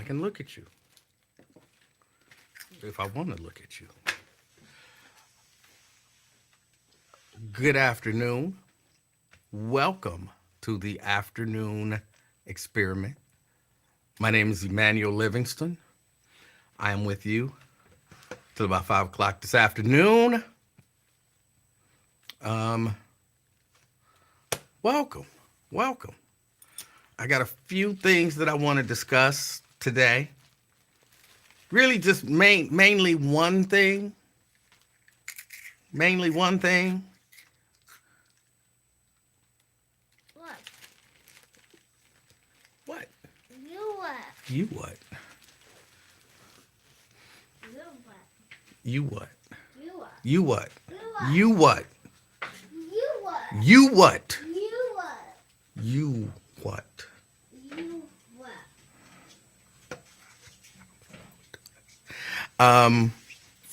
can look at you if I want to look at you. Good afternoon. Welcome to the afternoon experiment. My name is Emanuel Livingston. I am with you till about 5 o'clock this afternoon. Welcome. Welcome. I got a few things that I want to discuss today. Really just mainly one thing. Mainly one thing. What? What? You what? You what? You what? You what? You what? You what? You what? You what? You what? You what? You what?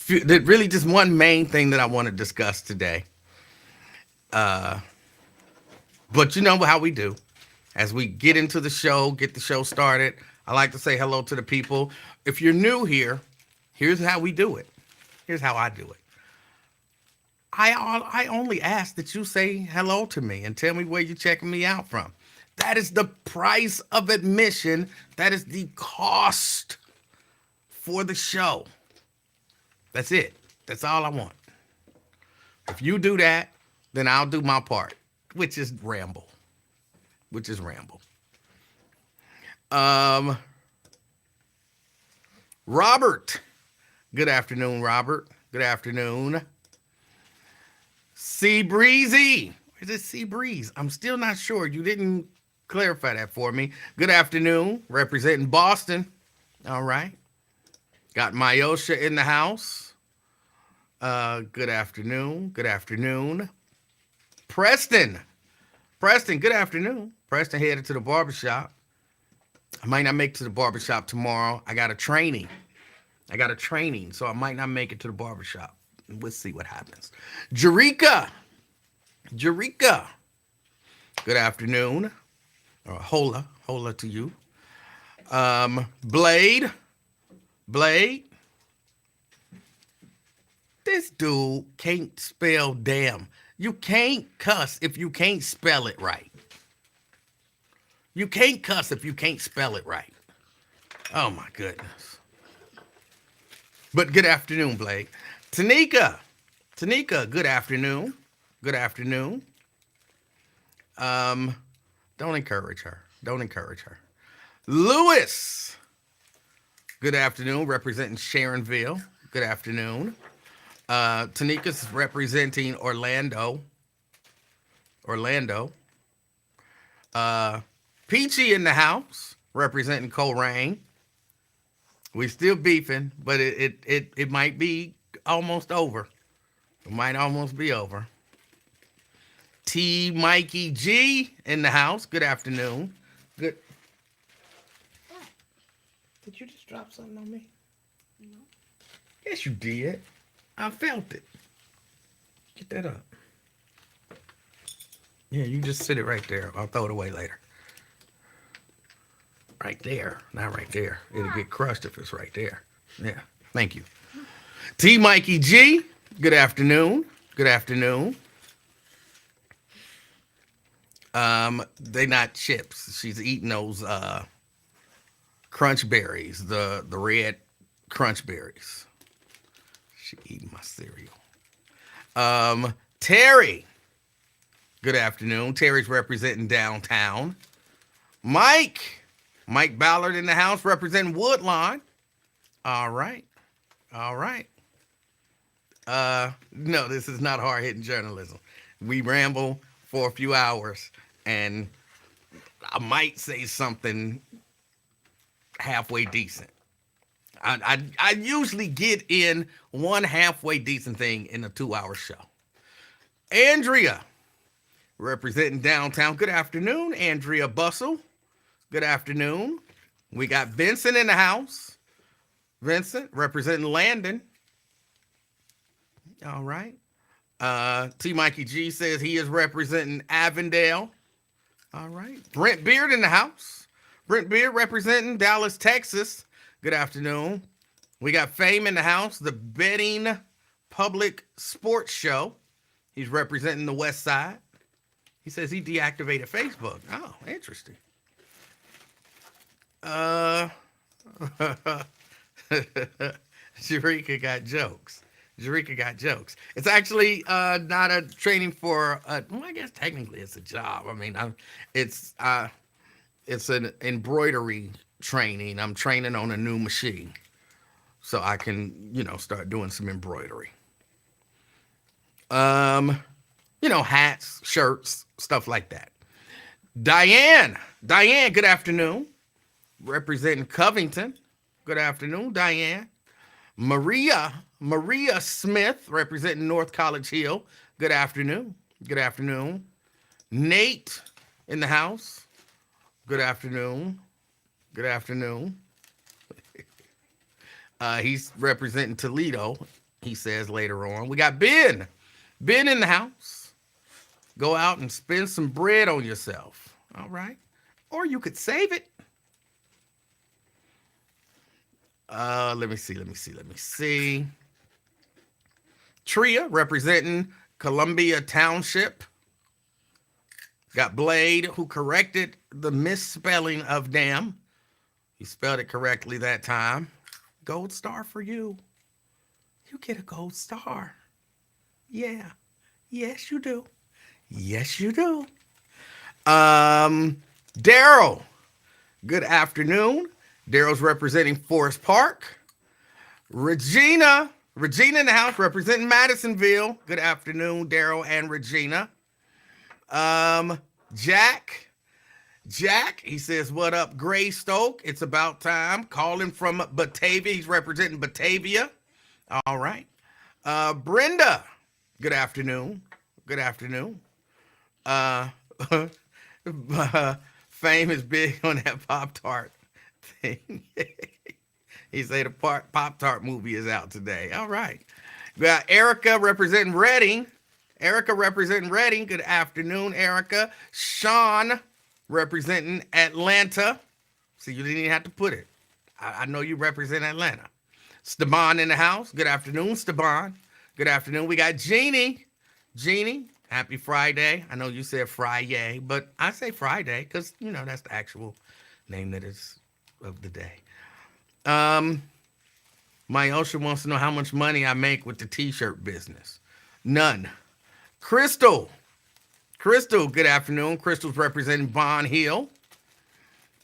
Really just one main thing that I want to discuss today. But you know how we do. As we get into the show, get the show started, I like to say hello to the people. If you're new here, here's how we do it. Here's how I do it. I only ask that you say hello to me and tell me where you're checking me out from. That is the price of admission. That is the cost for the show. That's it. That's all I want. If you do that, then I'll do my part, which is ramble. Robert. Good afternoon, Robert. Good afternoon. Sea Breezy. Where's this Sea Breeze? I'm still not sure. You didn't clarify that for me. Good afternoon. Representing Boston. All right. Got Myosha in the house. Good afternoon. Good afternoon. Preston. Preston, good afternoon. Preston headed to the barbershop. I might not make it to the barbershop tomorrow. I got a training, so I might not make it to the barbershop. We'll see what happens. Jerika. Good afternoon. Or hola to you. Blade. This dude can't spell damn. You can't cuss if you can't spell it right. You can't cuss if you can't spell it right. Oh my goodness. But good afternoon, Blake. Tanika, good afternoon. Good afternoon. Don't encourage her. Lewis, good afternoon, representing Sharonville. Good afternoon. Tanika's representing Orlando. Peachy in the house, representing Coleraine. We still beefing, but it might be almost over. It might almost be over. T. Mikey G in the house. Good afternoon. Good. What? Did you just drop something on me? No. Yes, you did. I felt it. Get that up. Yeah, you just sit it right there. I'll throw it away later. Right there. Not right there. It'll get crushed if it's right there. Yeah. Thank you. T. Mikey G. Good afternoon. Good afternoon. They not chips. She's eating those crunch berries, the red crunch berries. She eating my cereal. Terry. Good afternoon. Terry's representing downtown. Mike Ballard in the house representing Woodlawn. All right. No, this is not hard-hitting journalism. We ramble for a few hours, and I might say something halfway decent. I usually get in one halfway decent thing in a 2-hour show. Andrea, representing downtown. Good afternoon, Andrea Bustle. Good afternoon. We got Vincent in the house. Vincent, representing Landon. All right. T. Mikey G says he is representing Avondale. All right. Brent Beard in the house. Brent Beard representing Dallas, Texas. Good afternoon. We got Fame in the house, the Betting Public Sports Show. He's representing the West Side. He says he deactivated Facebook. Oh, interesting. Jarika got jokes. Jarika got jokes. It's actually not a training for. Well, I guess technically it's a job. I mean, it's an embroidery training. I'm training on a new machine, so I can start doing some embroidery. Hats, shirts, stuff like that. Diane, good afternoon. Representing Covington. Good afternoon, Diane. Maria Smith, representing North College Hill. Good afternoon. Good afternoon. Nate in the house. Good afternoon. Good afternoon. He's representing Toledo, he says later on. We got Ben in the house. Go out and spend some bread on yourself. All right. Or you could save it. Let me see. Tria representing Columbia Township. Got Blade, who corrected the misspelling of damn. He spelled it correctly that time. Gold star for you. You get a gold star. Yeah. Yes, you do. Yes, you do. Daryl. Good afternoon. Daryl's representing Forest Park. Regina in the house representing Madisonville. Good afternoon, Daryl and Regina. Jack, he says, what up, Greystoke? It's about time. Calling from Batavia. He's representing Batavia. All right. Brenda, good afternoon. Good afternoon. Fame is big on that Pop-Tart thing. He said the Pop-Tart movie is out today. All right. We got Erica representing Reading. Good afternoon, Erica. Sean representing Atlanta. See, you didn't even have to put it. I know you represent Atlanta. Steban in the house. Good afternoon, Steban. Good afternoon. We got Jeannie. Happy Friday. I know you said Friday, but I say Friday because, that's the actual name that is of the day. Myosha wants to know how much money I make with the t-shirt business. None. Crystal, good afternoon. Crystal's representing Bond Hill.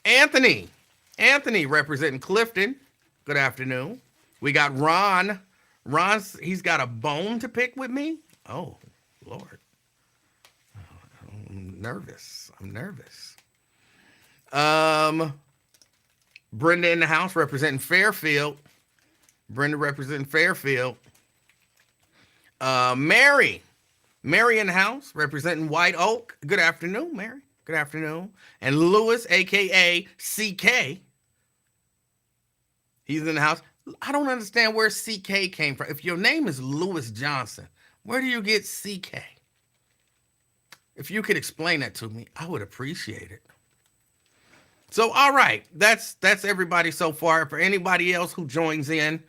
Anthony representing Clifton. Good afternoon. We got Ron. He's got a bone to pick with me. Oh, Lord. I'm nervous. Brenda in the house representing Fairfield. Mary in the house representing White Oak. Good afternoon, Mary. Good afternoon. And Lewis, a.k.a. CK. He's in the house. I don't understand where CK came from. If your name is Lewis Johnson, where do you get CK? If you could explain that to me, I would appreciate it. So, all right, that's everybody so far. For anybody else who joins in,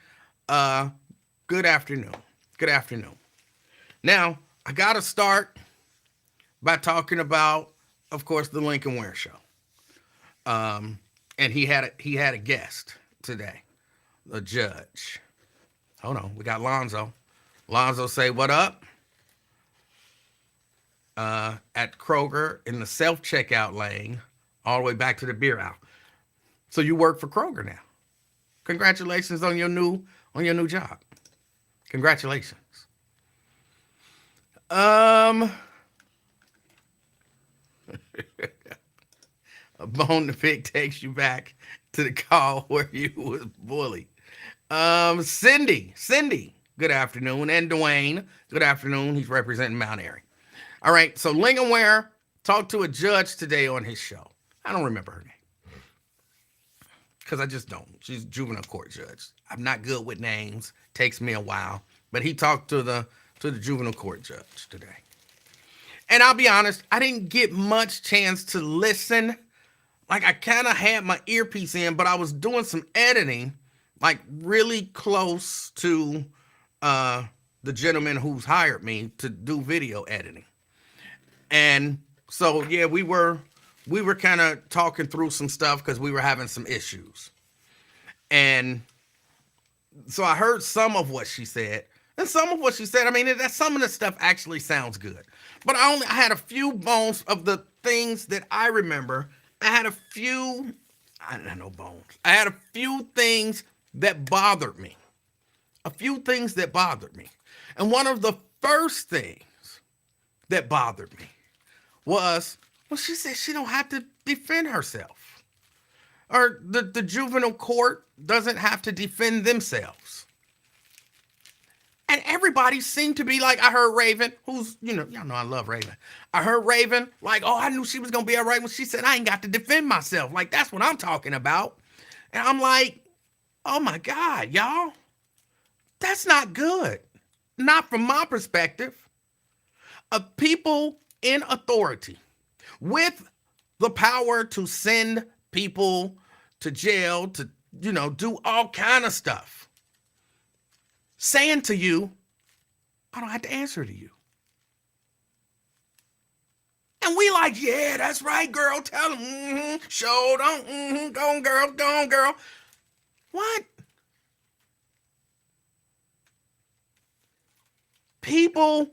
good afternoon. Good afternoon. Now, I got to start by talking about, of course, the Lincoln Ware Show. And he had a guest today, a judge. Hold on, we got Lonzo. Lonzo say, what up? At Kroger in the self-checkout lane, all the way back to the beer aisle. So you work for Kroger now. Congratulations on your new job. Congratulations. A bone to pick takes you back to the call where you was bullied. Cindy, good afternoon. And Dwayne, good afternoon. He's representing Mount Airy. All right, so Lincoln Ware talked to a judge today on his show. I don't remember her name because I just don't. She's a juvenile court judge. I'm not good with names. Takes me a while. But he talked to the juvenile court judge today. And I'll be honest, I didn't get much chance to listen, like I kind of had my earpiece in, but I was doing some editing, like really close to the gentleman who's hired me to do video editing. And so yeah, we were kind of talking through some stuff because we were having some issues. And so I heard some of what she said. And some of what she said, I mean, that some of the stuff actually sounds good. But I had a few bones of the things that I remember. I had a few, I don't know, bones. I had a few things that bothered me. A few things that bothered me. And one of the first things that bothered me was, well, she said she don't have to defend herself. Or the juvenile court doesn't have to defend themselves. And everybody seemed to be like, I heard Raven, who's, y'all know I love Raven. I heard Raven, like, oh, I knew she was going to be all right when she said, I ain't got to defend myself. Like, that's what I'm talking about. And I'm like, oh my God, y'all, that's not good. Not from my perspective. Of people in authority with the power to send people to jail, to, do all kind of stuff. Saying to you, I don't have to answer to you. And we like, yeah, that's right, girl. Tell them, show don't, go on, girl, go on, girl. What? People,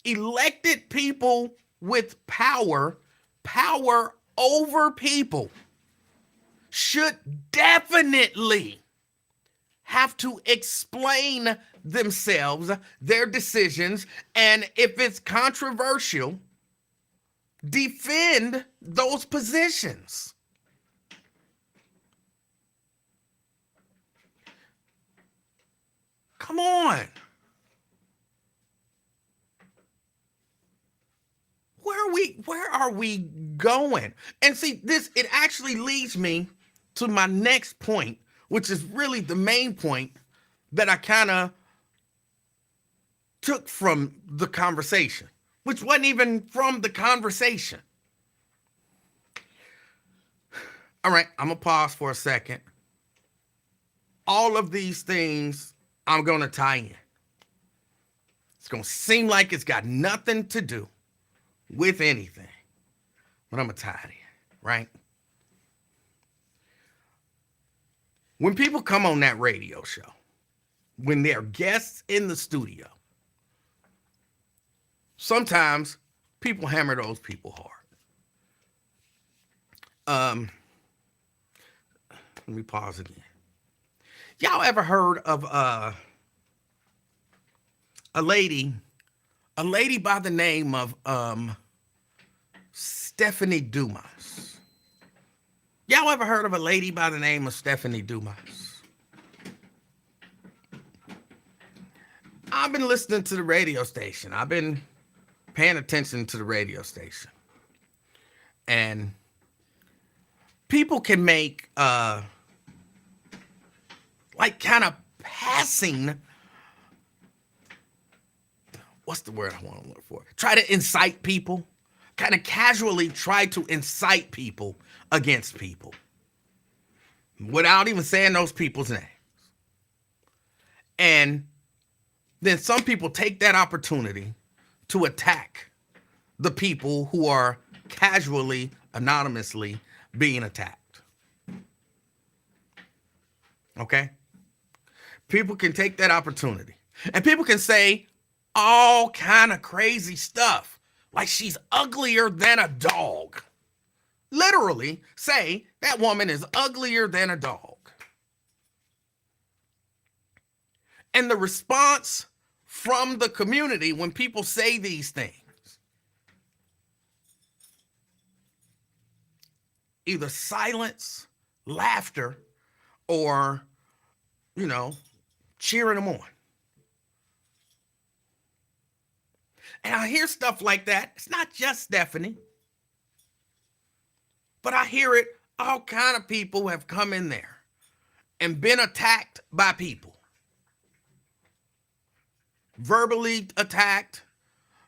elected people with power over people should definitely have to explain themselves, their decisions, and if it's controversial, defend those positions. Come on. Where are we going? And see, it actually leads me to my next point, which is really the main point that I kind of took from the conversation, which wasn't even from the conversation. All right, I'm going to pause for a second. All of these things I'm going to tie in. It's going to seem like it's got nothing to do with anything, but I'm going to tie it in, right? When people come on that radio show, when they're guests in the studio, sometimes people hammer those people hard. Let me pause again. Y'all ever heard of a lady by the name of Stephanie Dumas? Y'all ever heard of a lady by the name of Stephanie Dumas? I've been listening to the radio station. I've been paying attention to the radio station. And people can make like kind of passing, what's the word I want to look for? Try to incite people, kind of casually try to incite people against people without even saying those people's names. And then some people take that opportunity to attack the people who are casually, anonymously being attacked. Okay? People can take that opportunity. And people can say all kind of crazy stuff. Like she's uglier than a dog. Literally say that woman is uglier than a dog. And the response from the community when people say these things, either silence, laughter, or, cheering them on. And I hear stuff like that. It's not just Stephanie, but I hear it. All kind of people have come in there and been attacked by people. Verbally attacked.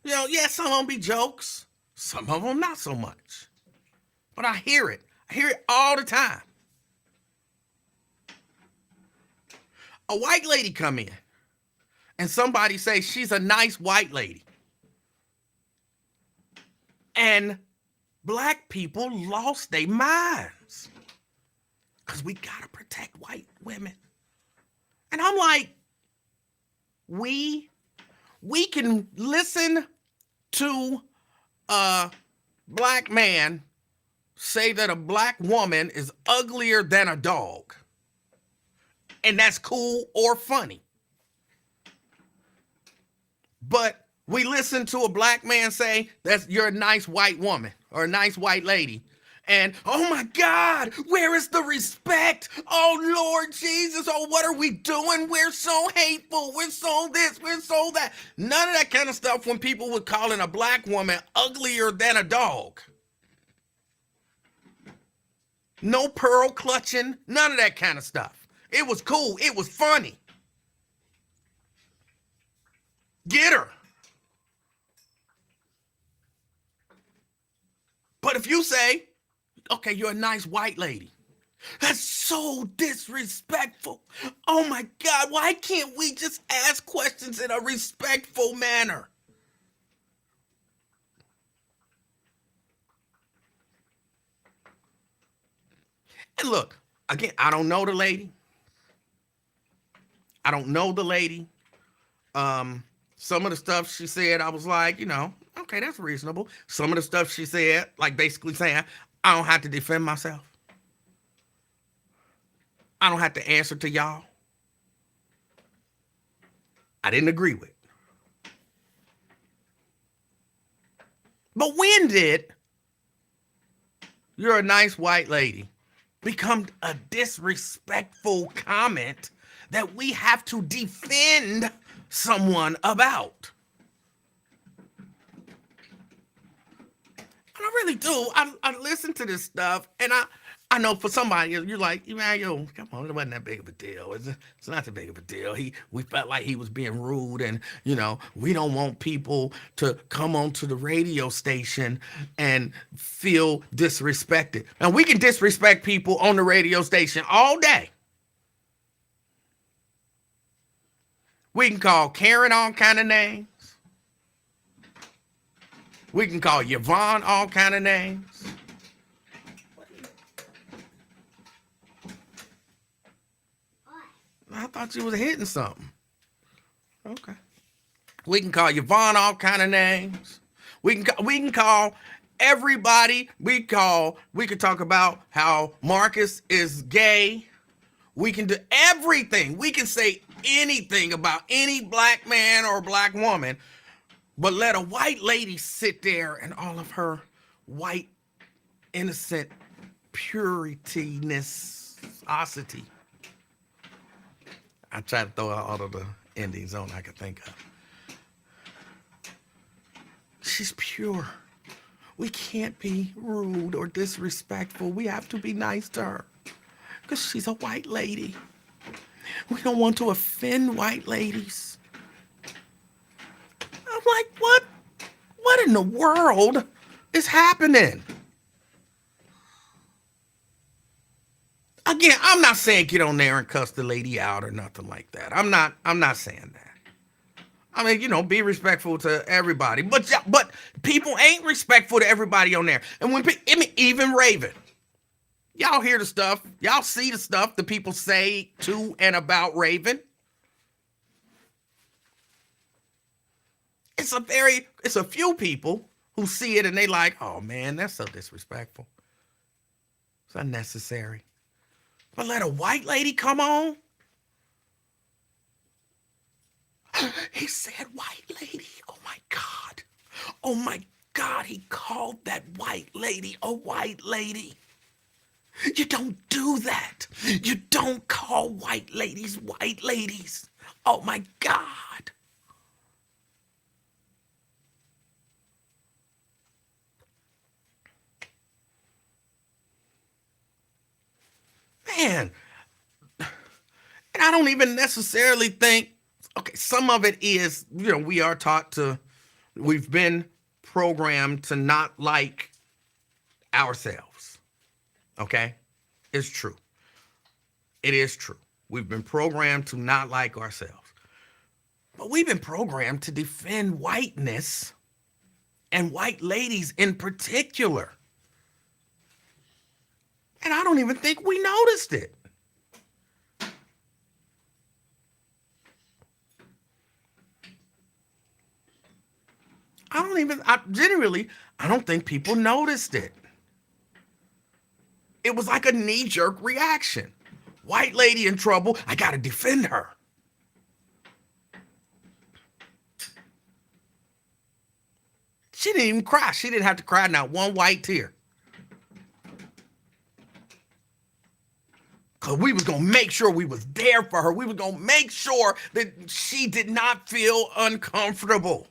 Yeah, some of them be jokes. Some of them not so much. But I hear it. I hear it all the time. A white lady come in and somebody say she's a nice white lady. And black people lost their minds because we got to protect white women. And I'm like, we can listen to a black man say that a black woman is uglier than a dog. And that's cool or funny. But we listen to a black man say that you're a nice white woman or a nice white lady. And, oh my God, where is the respect? Oh, Lord Jesus, oh, what are we doing? We're so hateful. We're so this, we're so that. None of that kind of stuff when people were calling a black woman uglier than a dog. No pearl clutching, none of that kind of stuff. It was cool. It was funny. Get her. But if you say, okay, you're a nice white lady, that's so disrespectful. Oh my God, why can't we just ask questions in a respectful manner? And look, again, I don't know the lady. I don't know the lady. Some of the stuff she said, I was like, okay, that's reasonable. Some of the stuff she said, like basically saying, I don't have to defend myself. I don't have to answer to y'all. I didn't agree with. But when did "you're a nice white lady" become a disrespectful comment that we have to defend someone about? And I really do. I listen to this stuff, and I know for somebody, you're like, man, yo, come on, it wasn't that big of a deal. It's not that big of a deal. We felt like he was being rude, and we don't want people to come onto the radio station and feel disrespected. And we can disrespect people on the radio station all day. We can call Karen all kind of names. We can call Yvonne all kind of names. I thought you was hitting something. Okay. We can call Yvonne all kind of names. We can call everybody. We could talk about how Marcus is gay. We can do everything. We can say anything about any black man or black woman, but let a white lady sit there and all of her white, innocent purityness-osity. I tried to throw out all of the endings on I could think of. She's pure. We can't be rude or disrespectful. We have to be nice to her because she's a white lady. We don't want to offend white ladies. I'm like, what? What in the world is happening? Again, I'm not saying get on there and cuss the lady out or nothing like that. I'm not saying that. I mean, be respectful to everybody. But people ain't respectful to everybody on there. And even Raven, y'all hear the stuff. Y'all see the stuff that people say to and about Raven. It's a few people who see it and they like, oh man, that's so disrespectful. It's unnecessary. But let a white lady come on? He said white lady. Oh my God. Oh my God. He called that white lady a white lady. You don't do that. You don't call white ladies white ladies. Oh my God. Man. And I don't even necessarily think, okay, some of it is, we are we've been programmed to not like ourselves. Okay? It's true. It is true. We've been programmed to not like ourselves. But we've been programmed to defend whiteness and white ladies in particular. And I don't even think we noticed it. I don't think people noticed it. It was like a knee-jerk reaction. White lady in trouble, I gotta defend her. She didn't even cry. She didn't have to cry, not one white tear. Because we was going to make sure we was there for her. We was going to make sure that she did not feel uncomfortable.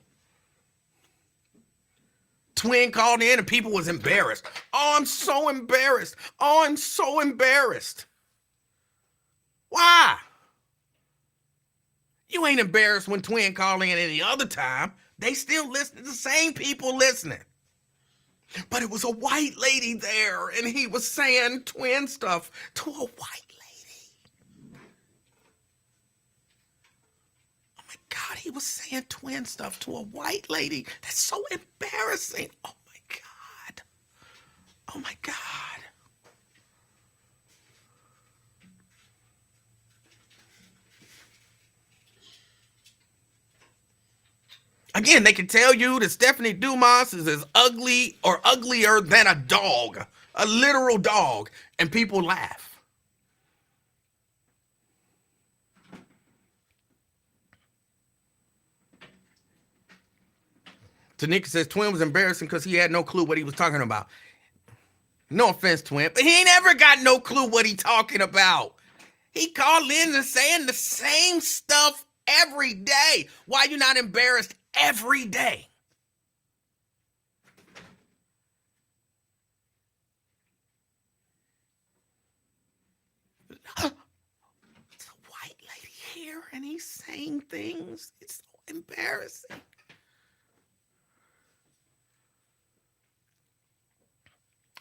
Twin called in and people was embarrassed. Oh, I'm so embarrassed. Oh, I'm so embarrassed. Why? You ain't embarrassed when Twin called in any other time. They still listen, the same people listening. But it was a white lady there, and he was saying Twin stuff to a white lady. Oh my God, he was saying Twin stuff to a white lady. That's so embarrassing. Oh my God. Oh my God. Again, they can tell you that Stephanie Dumas is as ugly or uglier than a dog, a literal dog, and people laugh. Tanika says Twin was embarrassing because he had no clue what he was talking about. No offense, Twin, but he ain't ever got no clue what he talking about. He called in and saying the same stuff every day. Why you not embarrassed every day? It's a white lady here and he's saying things. It's so embarrassing.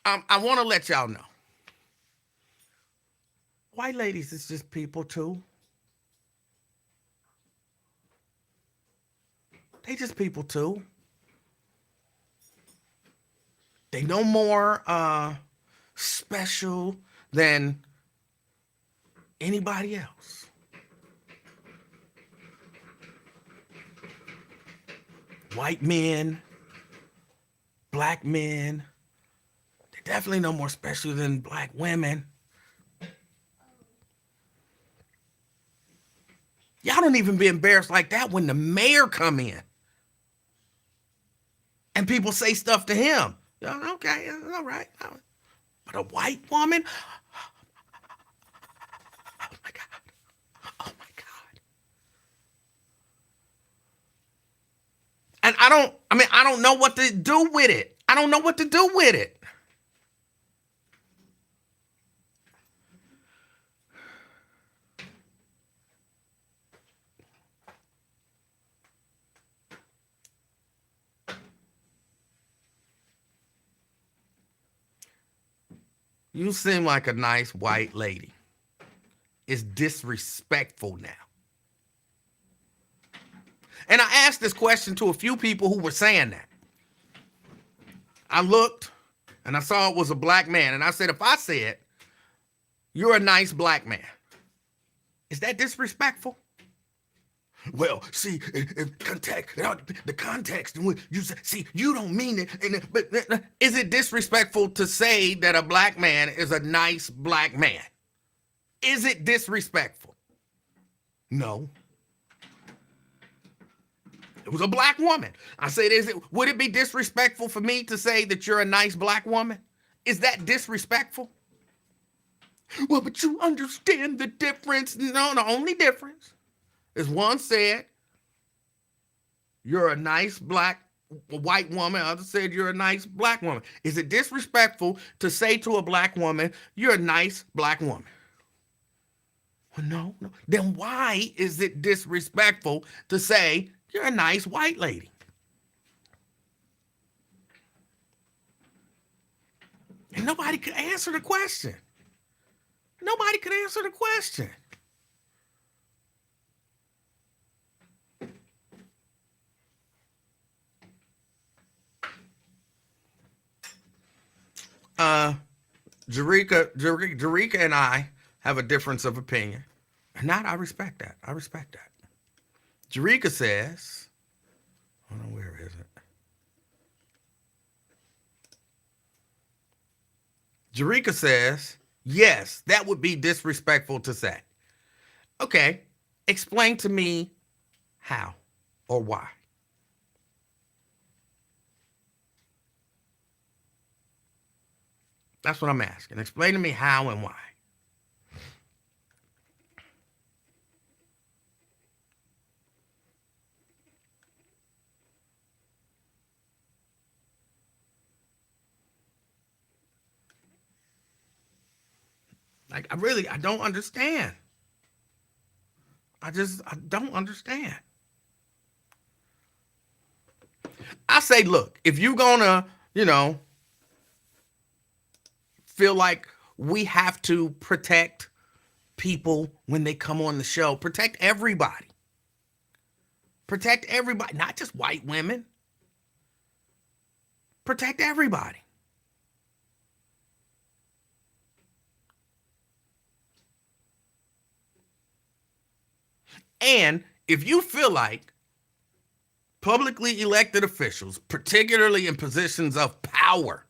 I want to let y'all know. White ladies is just people too. They just people too. They no more special than anybody else. White men, black men, they're definitely no more special than black women. Y'all don't even be embarrassed like that when the mayor come in and people say stuff to him. Okay, all right. But a white woman? Oh my God. Oh my God. And I don't know what to do with it. I don't know what to do with it. You seem like a nice white lady. It's disrespectful now. And I asked this question to a few people who were saying that. I looked and I saw it was a black man. And I said, if I said, you're a nice black man, is that disrespectful? Well, see, the context, and you see, you don't mean it. But is it disrespectful to say that a black man is a nice black man? Is it disrespectful? No. It was a black woman. I said, would it be disrespectful for me to say that you're a nice black woman? Is that disrespectful? Well, but you understand the difference. No, the only difference is one said, you're a nice white woman. Other said, you're a nice black woman. Is it disrespectful to say to a black woman, you're a nice black woman? Well, no. Then why is it disrespectful to say, you're a nice white lady? And nobody could answer the question. Nobody could answer the question. Uh, Jarika and I have a difference of opinion. And that I respect that. I respect that. Jarika says, hold on, where is it? Jarika says, yes, that would be disrespectful to say. Okay, explain to me how or why. That's what I'm asking. Explain to me how and why. Like, I don't understand. I don't understand. I say, look, if you're gonna, feel like we have to protect people when they come on the show, protect everybody. Protect everybody, not just white women. Protect everybody. And if you feel like publicly elected officials, particularly in positions of power,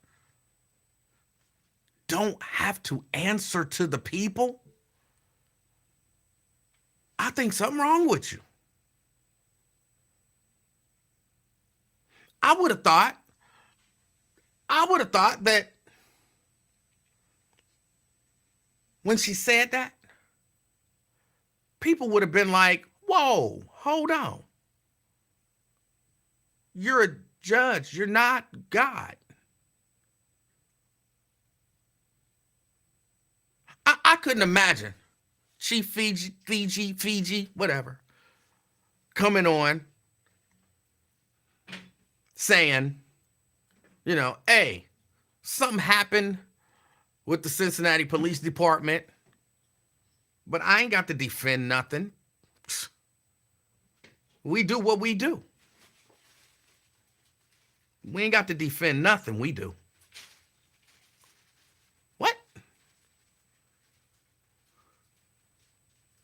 don't have to answer to the people, I think something wrong with you. I would have thought, that when she said that, people would have been like, whoa, hold on. You're a judge. You're not God. I couldn't imagine Chief Fiji, whatever, coming on saying, hey, something happened with the Cincinnati Police Department, but I ain't got to defend nothing. We do what we do. We ain't got to defend nothing. We do. What?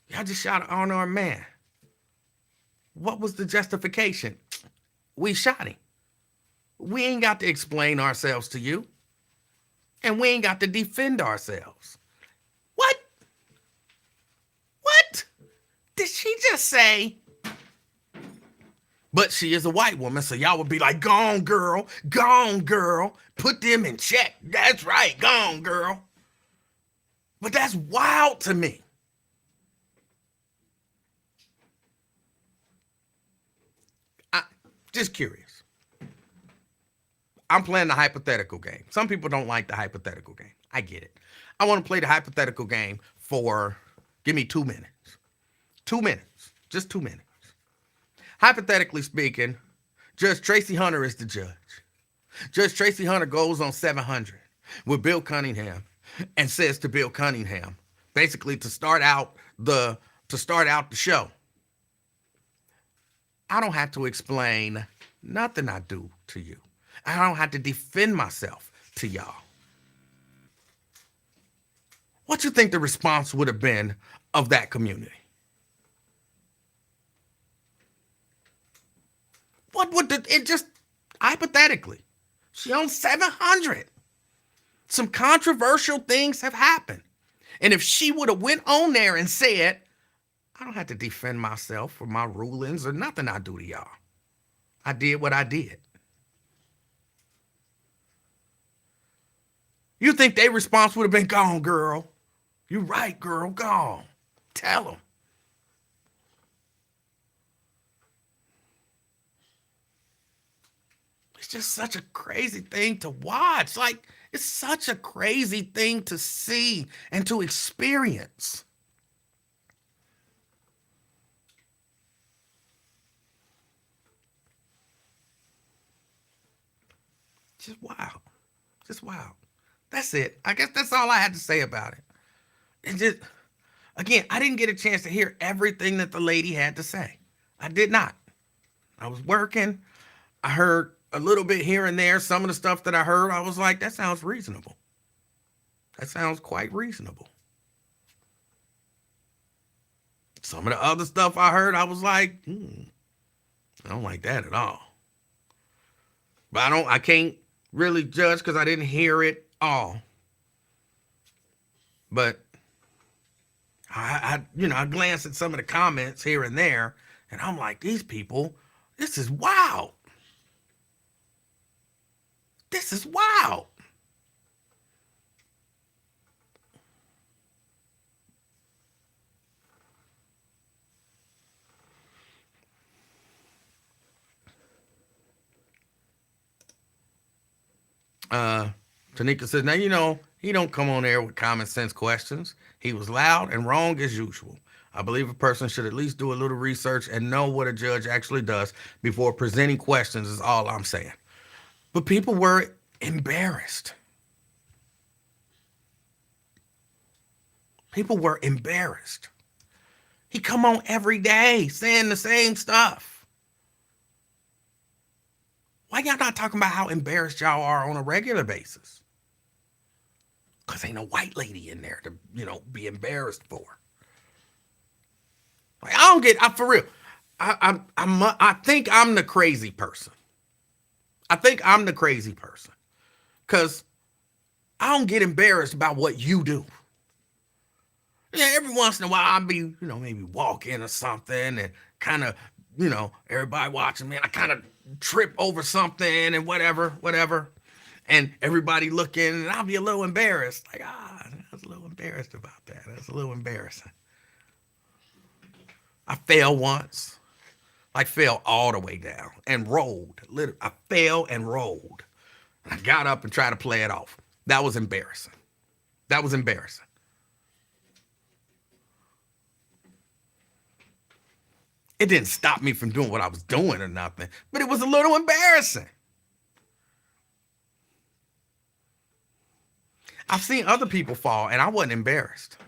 Y'all just shot an unarmed man. What was the justification? We shot him. We ain't got to explain ourselves to you. And we ain't got to defend ourselves. What? What? Did she just say? But she is a white woman, so y'all would be like, gone, girl. Gone, girl. Put them in check. That's right. Gone, girl. But that's wild to me. Just curious. I'm playing the hypothetical game. Some people don't like the hypothetical game. I get it. I want to play the hypothetical game for, give me 2 minutes. 2 minutes. Just 2 minutes. Hypothetically speaking, Judge Tracy Hunter is the judge. Judge Tracy Hunter goes on 700 with Bill Cunningham and says to Bill Cunningham, basically to start out the show, I don't have to explain nothing I do to you. I don't have to defend myself to y'all. What you think the response would have been of that community? What would it just hypothetically? She owns 700. Some controversial things have happened. And if she would have went on there and said, I don't have to defend myself for my rulings or nothing I do to y'all. I did what I did. You think their response would have been, gone, girl. You right, girl, gone. Tell them. It's just such a crazy thing to watch. Like, it's such a crazy thing to see and to experience. Just wow. Just wow. That's it. I guess that's all I had to say about it. It just, again, I didn't get a chance to hear everything that the lady had to say. I did not. I was working. I heard a little bit here and there. Some of the stuff that I heard, I was like, that sounds reasonable. That sounds quite reasonable. Some of the other stuff I heard, I was like, I don't like that at all. But I can't really judge because I didn't hear it all. But I glanced at some of the comments here and there, and I'm like, these people, this is wild. This is wild. Uh, Tanika says, now he don't come on air with common sense questions. He was loud and wrong as usual. I believe a person should at least do a little research and know what a judge actually does before presenting questions is all I'm saying. But people were embarrassed. People were embarrassed. He come on every day saying the same stuff. Why y'all not talking about how embarrassed y'all are on a regular basis? Because ain't no white lady in there to, be embarrassed for. Like, I don't get, for real. I think I'm the crazy person. I think I'm the crazy person. Because I don't get embarrassed about what you do. Yeah, every once in a while I'll be, maybe walking or something and kind of, everybody watching me and I kind of trip over something and whatever. And everybody looking and I'll be a little embarrassed. Like, I was a little embarrassed about that. That's a little embarrassing. I fell once. Like fell all the way down and rolled. Literally, I fell and rolled. I got up and tried to play it off. That was embarrassing. That was embarrassing. It didn't stop me from doing what I was doing or nothing, but it was a little embarrassing. I've seen other people fall and I wasn't embarrassed.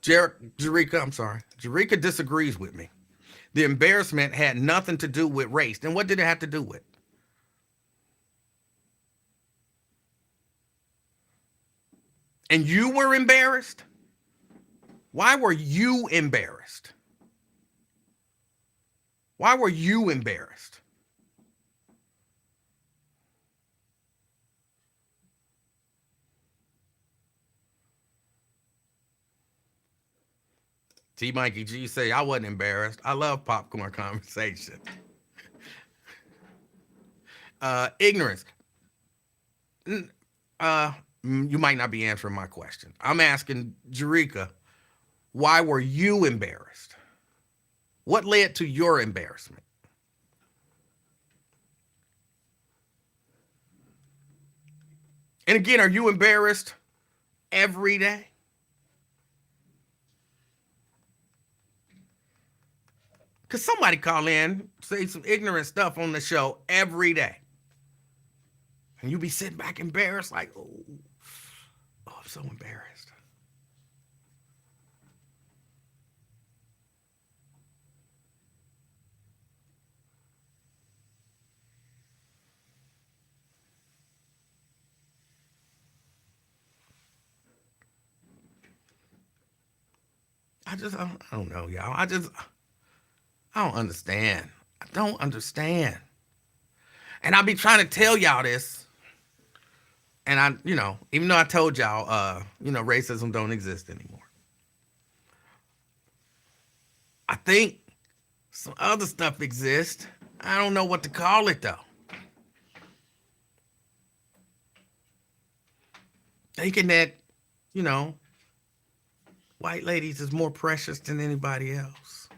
Jerika disagrees with me. The embarrassment had nothing to do with race. Then what did it have to do with? And you were embarrassed? Why were you embarrassed? Why were you embarrassed? T. Mikey G say, I wasn't embarrassed. I love popcorn conversation. Ignorance. You might not be answering my question. I'm asking Jerika, why were you embarrassed? What led to your embarrassment? And again, are you embarrassed every day? Because somebody call in, say some ignorant stuff on the show every day. And you be sitting back embarrassed like, oh, I'm so embarrassed. I don't know, y'all. I don't understand. I don't understand. And I be trying to tell y'all this. And even though I told y'all, racism don't exist anymore. I think some other stuff exists. I don't know what to call it though. Thinking that, white ladies is more precious than anybody else.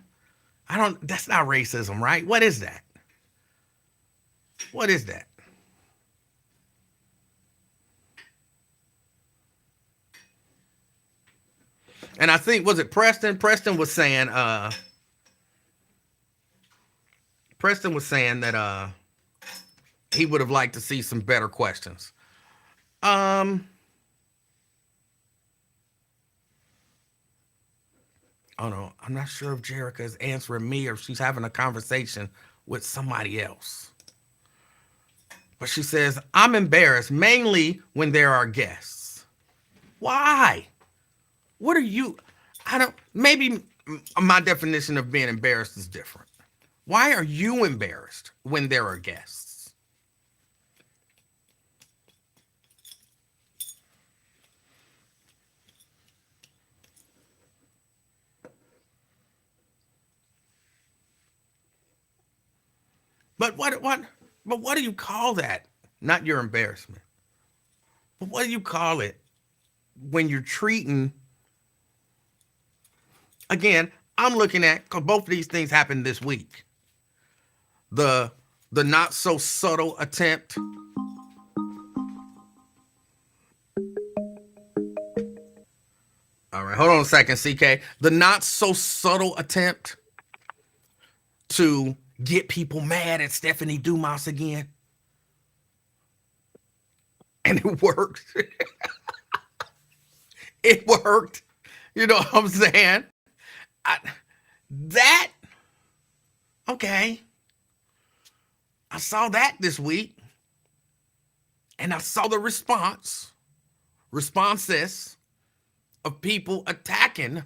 That's not racism, right? What is that? What is that? And I think, was it Preston? Preston was saying, Preston was saying that he would have liked to see some better questions. Oh no, I'm not sure if Jerica is answering me or if she's having a conversation with somebody else. But she says, I'm embarrassed mainly when there are guests. Why? What are you? I don't, maybe my definition of being embarrassed is different. Why are you embarrassed when there are guests? But what do you call that? Not your embarrassment. But what do you call it when you're treating, again, I'm looking at, because both of these things happened this week. The not so subtle attempt. All right, hold on a second, CK. The not so subtle attempt to get people mad at Stephanie Dumas again. And it worked. It worked. You know what I'm saying? Okay. I saw that this week. And I saw the responses of people attacking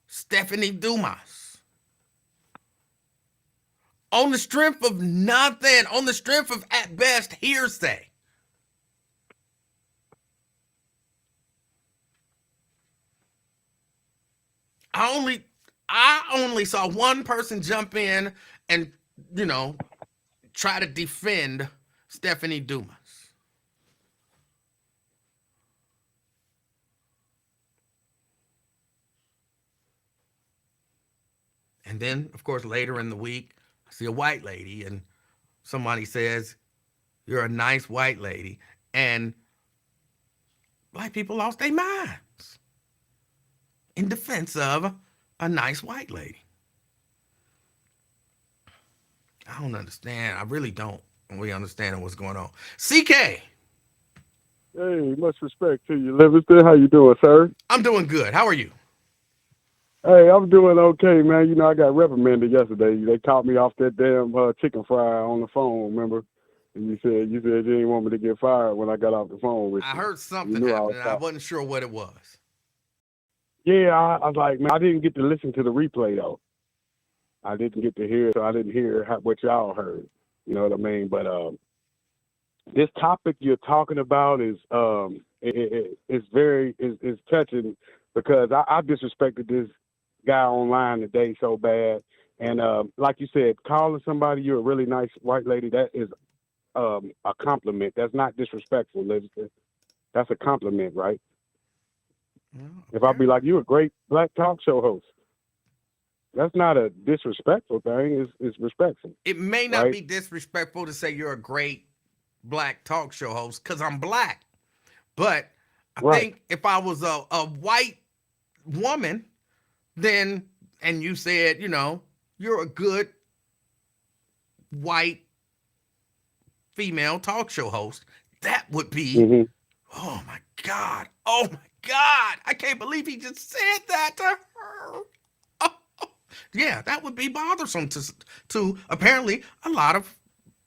Stephanie Dumas. On the strength of nothing, on the strength of, at best, hearsay. I only saw one person jump in and, try to defend Stephanie Dumas. And then, of course, later in the week, I see a white lady and somebody says, you're a nice white lady. And black people lost their minds in defense of a nice white lady. I don't understand. I really don't really understand what's going on. CK. Hey, much respect to you, Livingston. How you doing, sir? I'm doing good. How are you? Hey, I'm doing okay, man. You know, I got reprimanded yesterday. They caught me off that damn chicken fry on the phone, remember? And you said you didn't want me to get fired when I got off the phone with you. I heard something happening. I wasn't sure what it was. Yeah, I was like, man, I didn't get to listen to the replay, though. I didn't get to hear, so I didn't hear what y'all heard. You know what I mean? But this topic you're talking about is it's touching because I disrespected this guy online today so bad, and like you said, calling somebody you're a really nice white lady, that is a compliment. That's not disrespectful, Livingston. That's a compliment, right? Okay. If I be like, you're a great black talk show host, that's not a disrespectful thing. It's respectful. It may not right? be disrespectful to say you're a great black talk show host because I'm black. But I think if I was a white woman, then, and you said, you're a good white female talk show host, that would be, oh my God, I can't believe he just said that to her. Yeah, that would be bothersome to apparently a lot of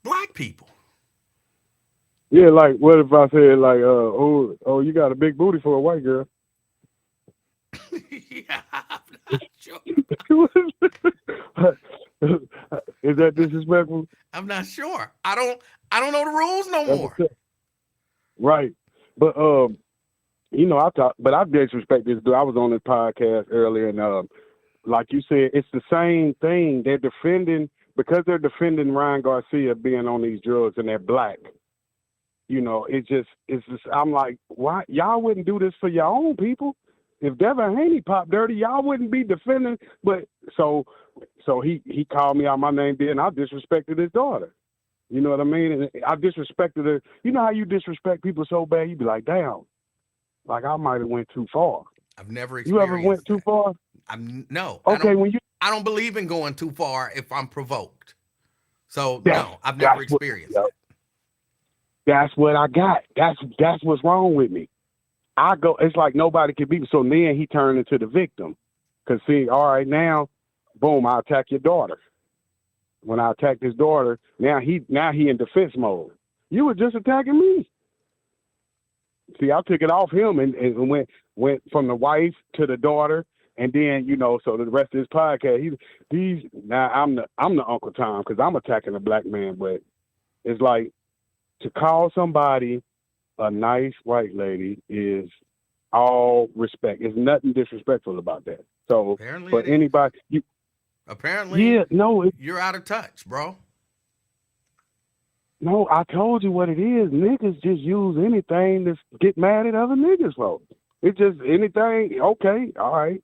black people. Yeah, like what if I said like, you got a big booty for a white girl? Yeah, I'm not sure. Is that disrespectful? I'm not sure. I don't know the rules no more. Right, but I disrespect this dude. I was on this podcast earlier, and like you said, it's the same thing. They're defending Ryan Garcia being on these drugs, and they're black. It's just. I'm like, why y'all wouldn't do this for your own people? If Devin Haney popped dirty, y'all wouldn't be defending. But so he called me out my name, then I disrespected his daughter. You know what I mean? And I disrespected her. You know how you disrespect people so bad, you be like, damn, like I might have went too far. I've never experienced. You ever went too far? No. Okay, I don't believe in going too far if I'm provoked. So That's no, I've that's never what experienced yep, it. that's what I got. That's what's wrong with me. I go. It's like nobody can beat me. So then he turned into the victim. Cause see, all right now, boom, I attack your daughter. When I attacked his daughter, now he in defense mode. You were just attacking me. See, I took it off him and went from the wife to the daughter, and then so the rest of his podcast, he's now I'm the Uncle Tom because I'm attacking a black man, but it's like to call somebody a nice white lady is all respect. There's nothing disrespectful about that. So Apparently for it is. anybody, Apparently no, you're out of touch, bro. no, I told you what it is. Niggas just use anything to get mad at other niggas for. It's just anything. Okay, all right,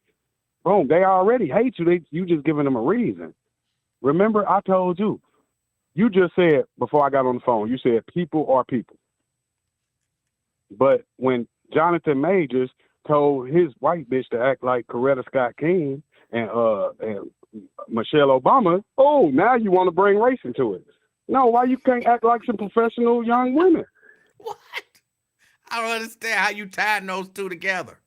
boom. They already hate you. You just giving them a reason. Remember, I told you. You just said before I got on the phone. You said people are people. But when Jonathan Majors told his white bitch to act like Coretta Scott King and Michelle Obama, oh, now you want to bring race into it. No, why you can't act like some professional young women? What? I don't understand how you tied those two together.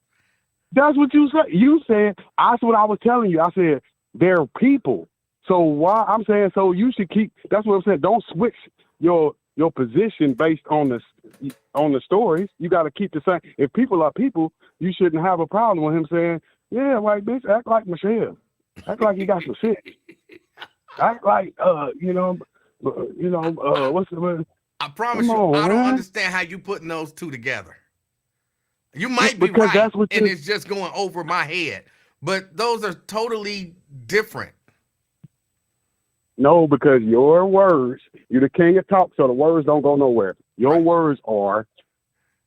That's what you said. You said, that's what I was telling you. I said, they're people. So why I'm saying, so you should keep, that's what I'm saying. Don't switch your position based on the stories. You got to keep the same. If people are people, you shouldn't have a problem with him saying, yeah, white bitch, act like Michelle. Act like you got some shit. Act like, what's the word? I promise Come you, on, I don't man. understand how you putting those two together. You might be Because right, that's what and you- it's just going over my head. But those are totally different. No, because your words, you're the king of talk, so the words don't go nowhere. Your Right. words are,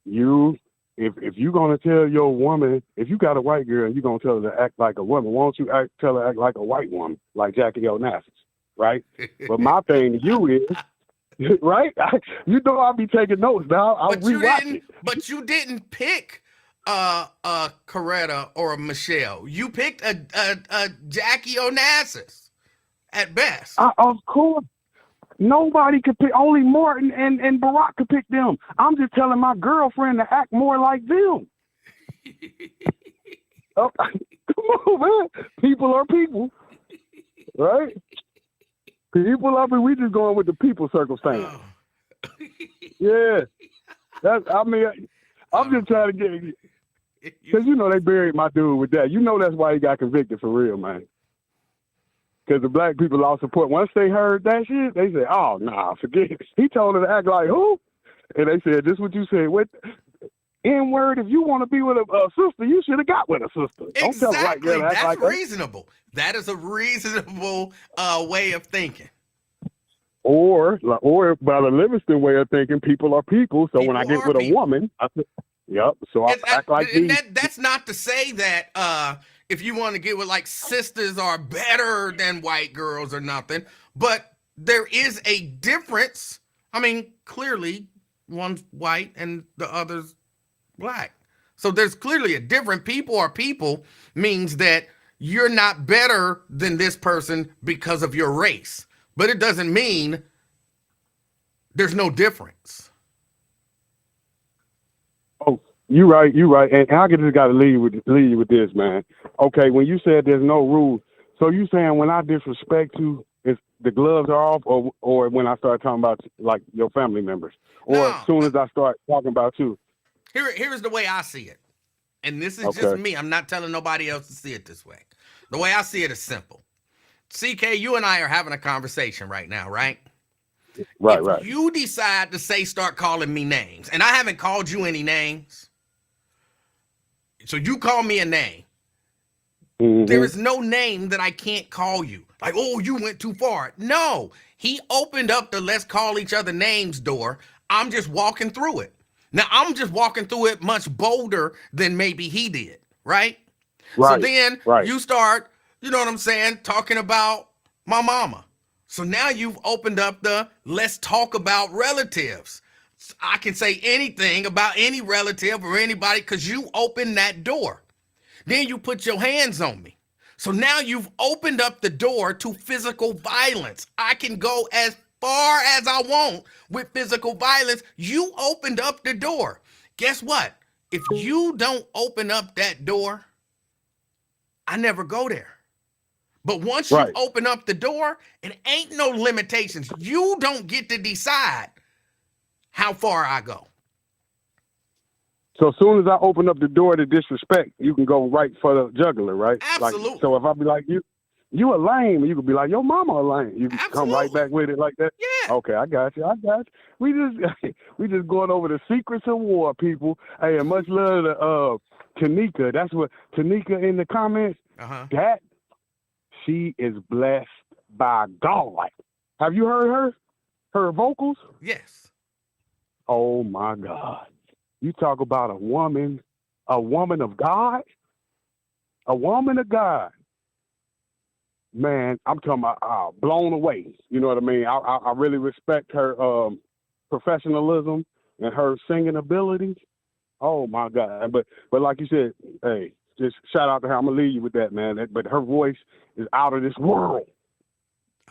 if you're gonna tell your woman, if you got a white girl and you're gonna tell her to act like a woman, why don't you tell her to act like a white woman, like Jackie Onassis, right? But my thing to you is, right? You know I'll be taking notes now. I'll rewatch it. But you didn't pick Coretta or Michelle. You picked a Jackie Onassis at best. Of course. Nobody could pick, only Martin and Barack could pick them. I'm just telling my girlfriend to act more like them. Oh, come on, man. People are people, right? People are people. We just going with the people circumstance. Oh. Yeah. I'm just trying to get, because they buried my dude with that. That's why he got convicted for real, man. Because the black people lost support. Once they heard that shit, they said, oh, nah, forget it. He told her to act like who? And they said, this is what you said. What N-word, if you want to be with a sister, you should have got with a sister. Don't tell a white girl to act That's like that. reasonable. That is a reasonable way of thinking. Or by the Livingston way of thinking, people are people. So when I get with a woman, I say, yep. So I act like these. That's not to say that if you want to get with like sisters are better than white girls or nothing, but there is a difference. I mean, clearly one's white and the other's black. So there's clearly a difference. People are people means that you're not better than this person because of your race. But it doesn't mean there's no difference. Oh, you're right. And I just got to leave you with this, man. Okay, when you said there's no rules, so you saying when I disrespect you, it's the gloves are off, or when I start talking about like your family members, or as soon as I start talking about you? Here's the way I see it, and this is just me. I'm not telling nobody else to see it this way. The way I see it is simple. CK, you and I are having a conversation right now, right? Right. If you decide to start calling me names, and I haven't called you any names, so you call me a name. Mm-hmm. There is no name that I can't call you. Like, oh, you went too far. No, he opened up the let's call each other names door. I'm just walking through it. Now, I'm just walking through it much bolder than maybe he did, right? So then you start, you know what I'm saying, talking about my mama. So now you've opened up the let's talk about relatives. I can say anything about any relative or anybody because you opened that door. Then you put your hands on me. So now you've opened up the door to physical violence. I can go as far as I want with physical violence. You opened up the door. Guess what? If you don't open up that door, I never go there. But once you Right. open up the door, it ain't no limitations. You don't get to decide how far I go. So as soon as I open up the door to disrespect, you can go right for the jugular, right? Absolutely. Like, so if I be like, you a lame, you could be like, yo, mama a lame. You can come right Absolutely. back with it like that. Yeah. Okay, I got you. We just going over the secrets of war, people. Hey, and much love to Tanika. That's what Tanika in the comments. Uh-huh. That she is blessed by God. Have you heard her vocals? Yes. Oh my God. You talk about a woman of God, a woman of God. Man, I'm talking about blown away. You know what I mean? I really respect her professionalism and her singing ability. Oh my God. But like you said, hey, just shout out to her. I'm gonna leave you with that, man. But her voice is out of this world.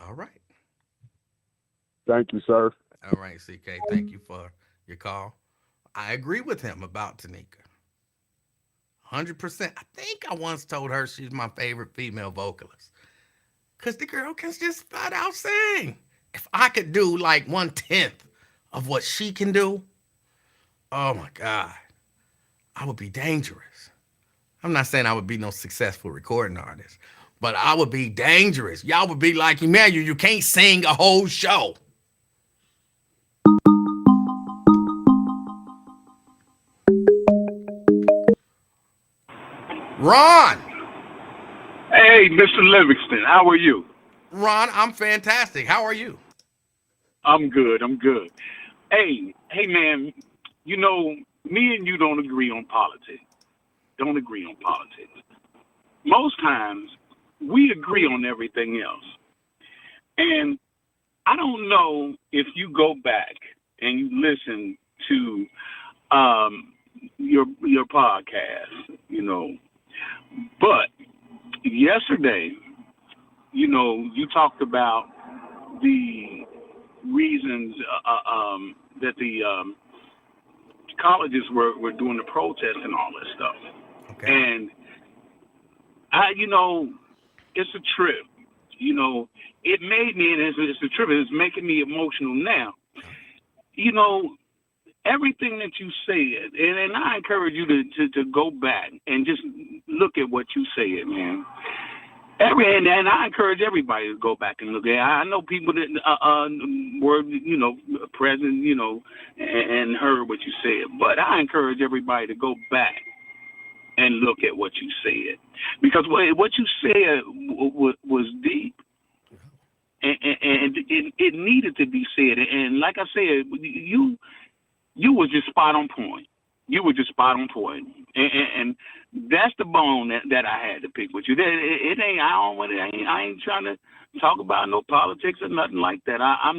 All right. Thank you, sir. All right, CK. Thank you for your call. I agree with him about Tanika. 100%. I think I once told her she's my favorite female vocalist. Because the girl can just flat out sing. If I could do like 1/10 of what she can do, oh my God, I would be dangerous. I'm not saying I would be no successful recording artist, but I would be dangerous. Y'all would be like, Emanuel, you can't sing a whole show. Ron. Hey, Mr. Livingston, how are you? Ron, I'm fantastic. How are you? I'm good. Hey, man, you know, me and you don't agree on politics. Most times, we agree on everything else. And I don't know if you go back and you listen to your podcast, you know, but yesterday, you know, you talked about the reasons that the colleges were doing the protest and all this stuff. Okay. And you know, it's a trip. You know, it made me, and it's a trip. It's making me emotional now. You know, everything that you said, and I encourage you to go back and just look at what you said, man. And I encourage everybody to go back and look at it. I know people that were, you know, present, you know, and heard what you said. But I encourage everybody to go back and look at what you said. Because what you said was deep. And it needed to be said. And like I said, you was just spot on point. You were just spot on point. And that's the bone that I had to pick with you. It ain't. I ain't trying to talk about no politics or nothing like that. I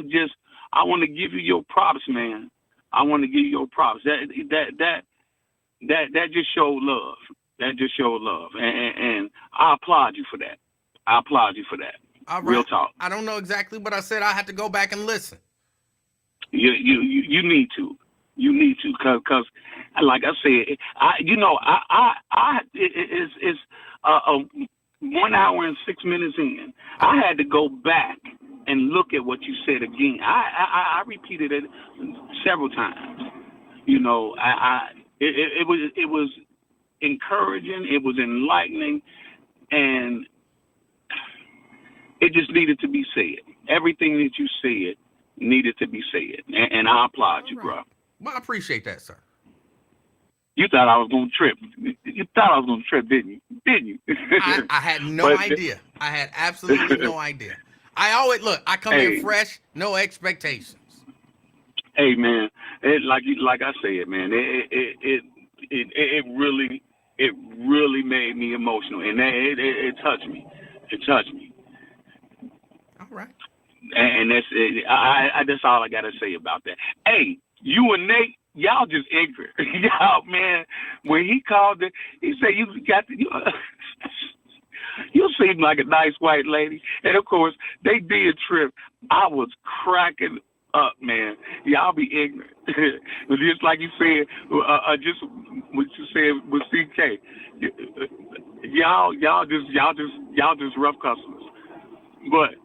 want to give you your props, man. I want to give you your props. That just showed love. That just showed love. And I applaud you for that. I applaud you for that. All right. Real talk. I don't know exactly what I said. I had to go back and listen. You need to. You need to, cause like I said, it's 1 hour and 6 minutes in. I had to go back and look at what you said again. I repeated it several times. You know, it was encouraging. It was enlightening, and it just needed to be said. Everything that you said needed to be said, and I applaud you, bro. Well, I appreciate that, sir. You thought I was going to trip. You thought I was going to trip, didn't you? Didn't you? I had no idea. I had absolutely no idea. I always look. I come in fresh, no expectations. Hey, man, like I said, man, it really made me emotional, and it touched me. It touched me. All right. And that's all I got to say about that. Hey. You and Nate, y'all just ignorant. Y'all, man, when he called it, he said, you seem like a nice white lady. And, of course, they did trip. I was cracking up, man. Y'all be ignorant. But just like you said, just what you said with CK, y'all just rough customers. But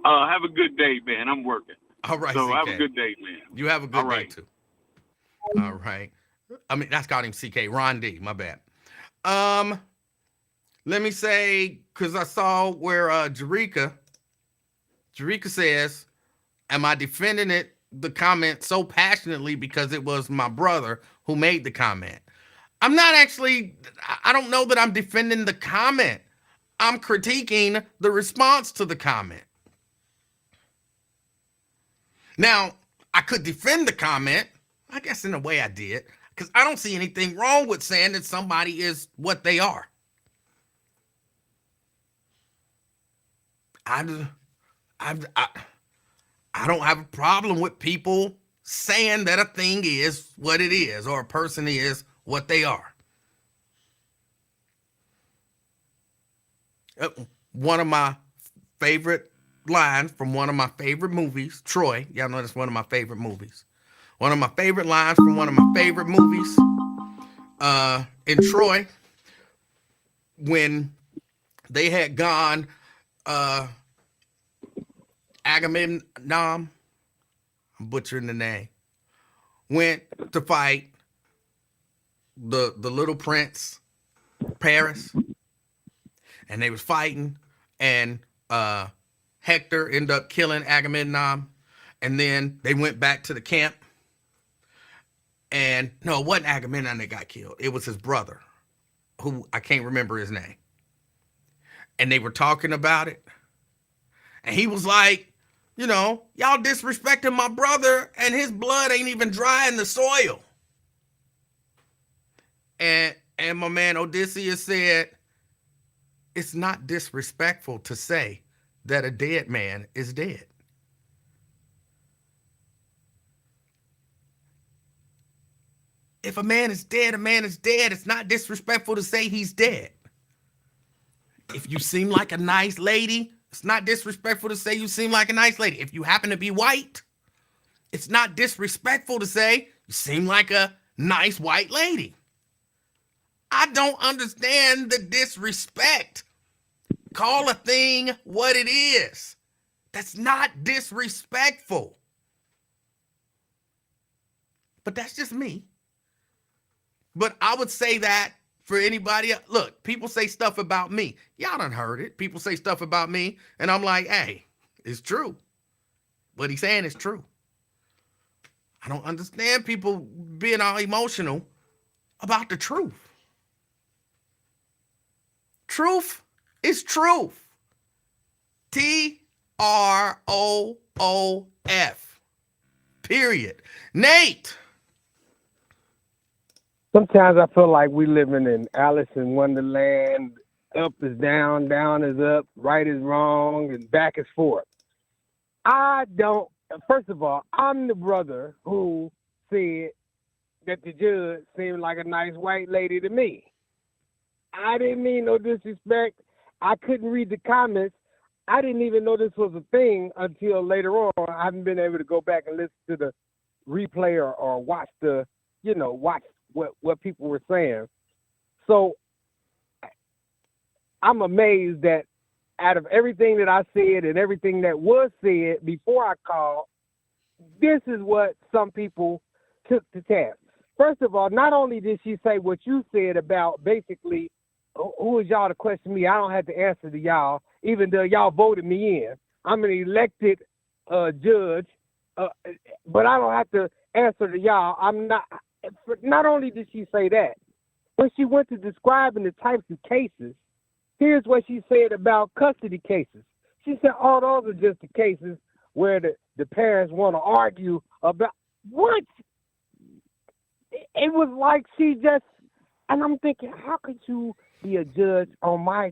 have a good day, man. I'm working. All right, So have a CK. good day, man. You have a good All day right. too. All right. I mean, that's called him CK. Ron D. My bad. Um, Let me say, because I saw where Jerika says, am I defending the comment so passionately because it was my brother who made the comment? I'm not actually, I don't know that I'm defending the comment. I'm critiquing the response to the comment. Now, I could defend the comment. I guess in a way I did, because I don't see anything wrong with saying that somebody is what they are. I don't have a problem with people saying that a thing is what it is or a person is what they are. One of my favorite lines from one of my favorite movies, Troy. Y'all know that's one of my favorite movies. One of my favorite lines from one of my favorite movies in Troy, when they had gone Agamemnon, I'm butchering the name, went to fight the little prince, Paris, and they was fighting, and Hector ended up killing Agamemnon, and then they went back to the camp, and no, it wasn't Agamemnon that got killed. It was his brother, who I can't remember his name. And they were talking about it, and he was like, y'all disrespecting my brother, and his blood ain't even dry in the soil. And my man Odysseus said, it's not disrespectful to say that a dead man is dead. If a man is dead, a man is dead. It's not disrespectful to say he's dead. If you seem like a nice lady, it's not disrespectful to say you seem like a nice lady. If you happen to be white, it's not disrespectful to say you seem like a nice white lady. I don't understand the disrespect. Call a thing what it is. That's not disrespectful. But that's just me. But I would say that for anybody else. Look, people say stuff about me. Y'all done heard it. People say stuff about me, and I'm like, hey, it's true. What he's saying is true. I don't understand people being all emotional about the truth. Truth is truth. TROOF. Period. Nate. Sometimes I feel like we living in Alice in Wonderland. Up is down, down is up, right is wrong, and back is forth. First of all, I'm the brother who said that the judge seemed like a nice white lady to me. I didn't mean no disrespect. I couldn't read the comments. I didn't even know this was a thing until later on. I haven't been able to go back and listen to the replay or watch watch what people were saying. So I'm amazed that out of everything that I said and everything that was said before I called, this is what some people took to task. First of all, not only did she say what you said about basically who is y'all to question me, I don't have to answer to y'all, even though y'all voted me in. I'm an elected judge, but I don't have to answer to y'all. I'm not. Not only did she say that, when she went to describing the types of cases, here's what she said about custody cases. She said, oh, those are just the cases where the parents want to argue about what? It was like she just, and I'm thinking, how could you be a judge on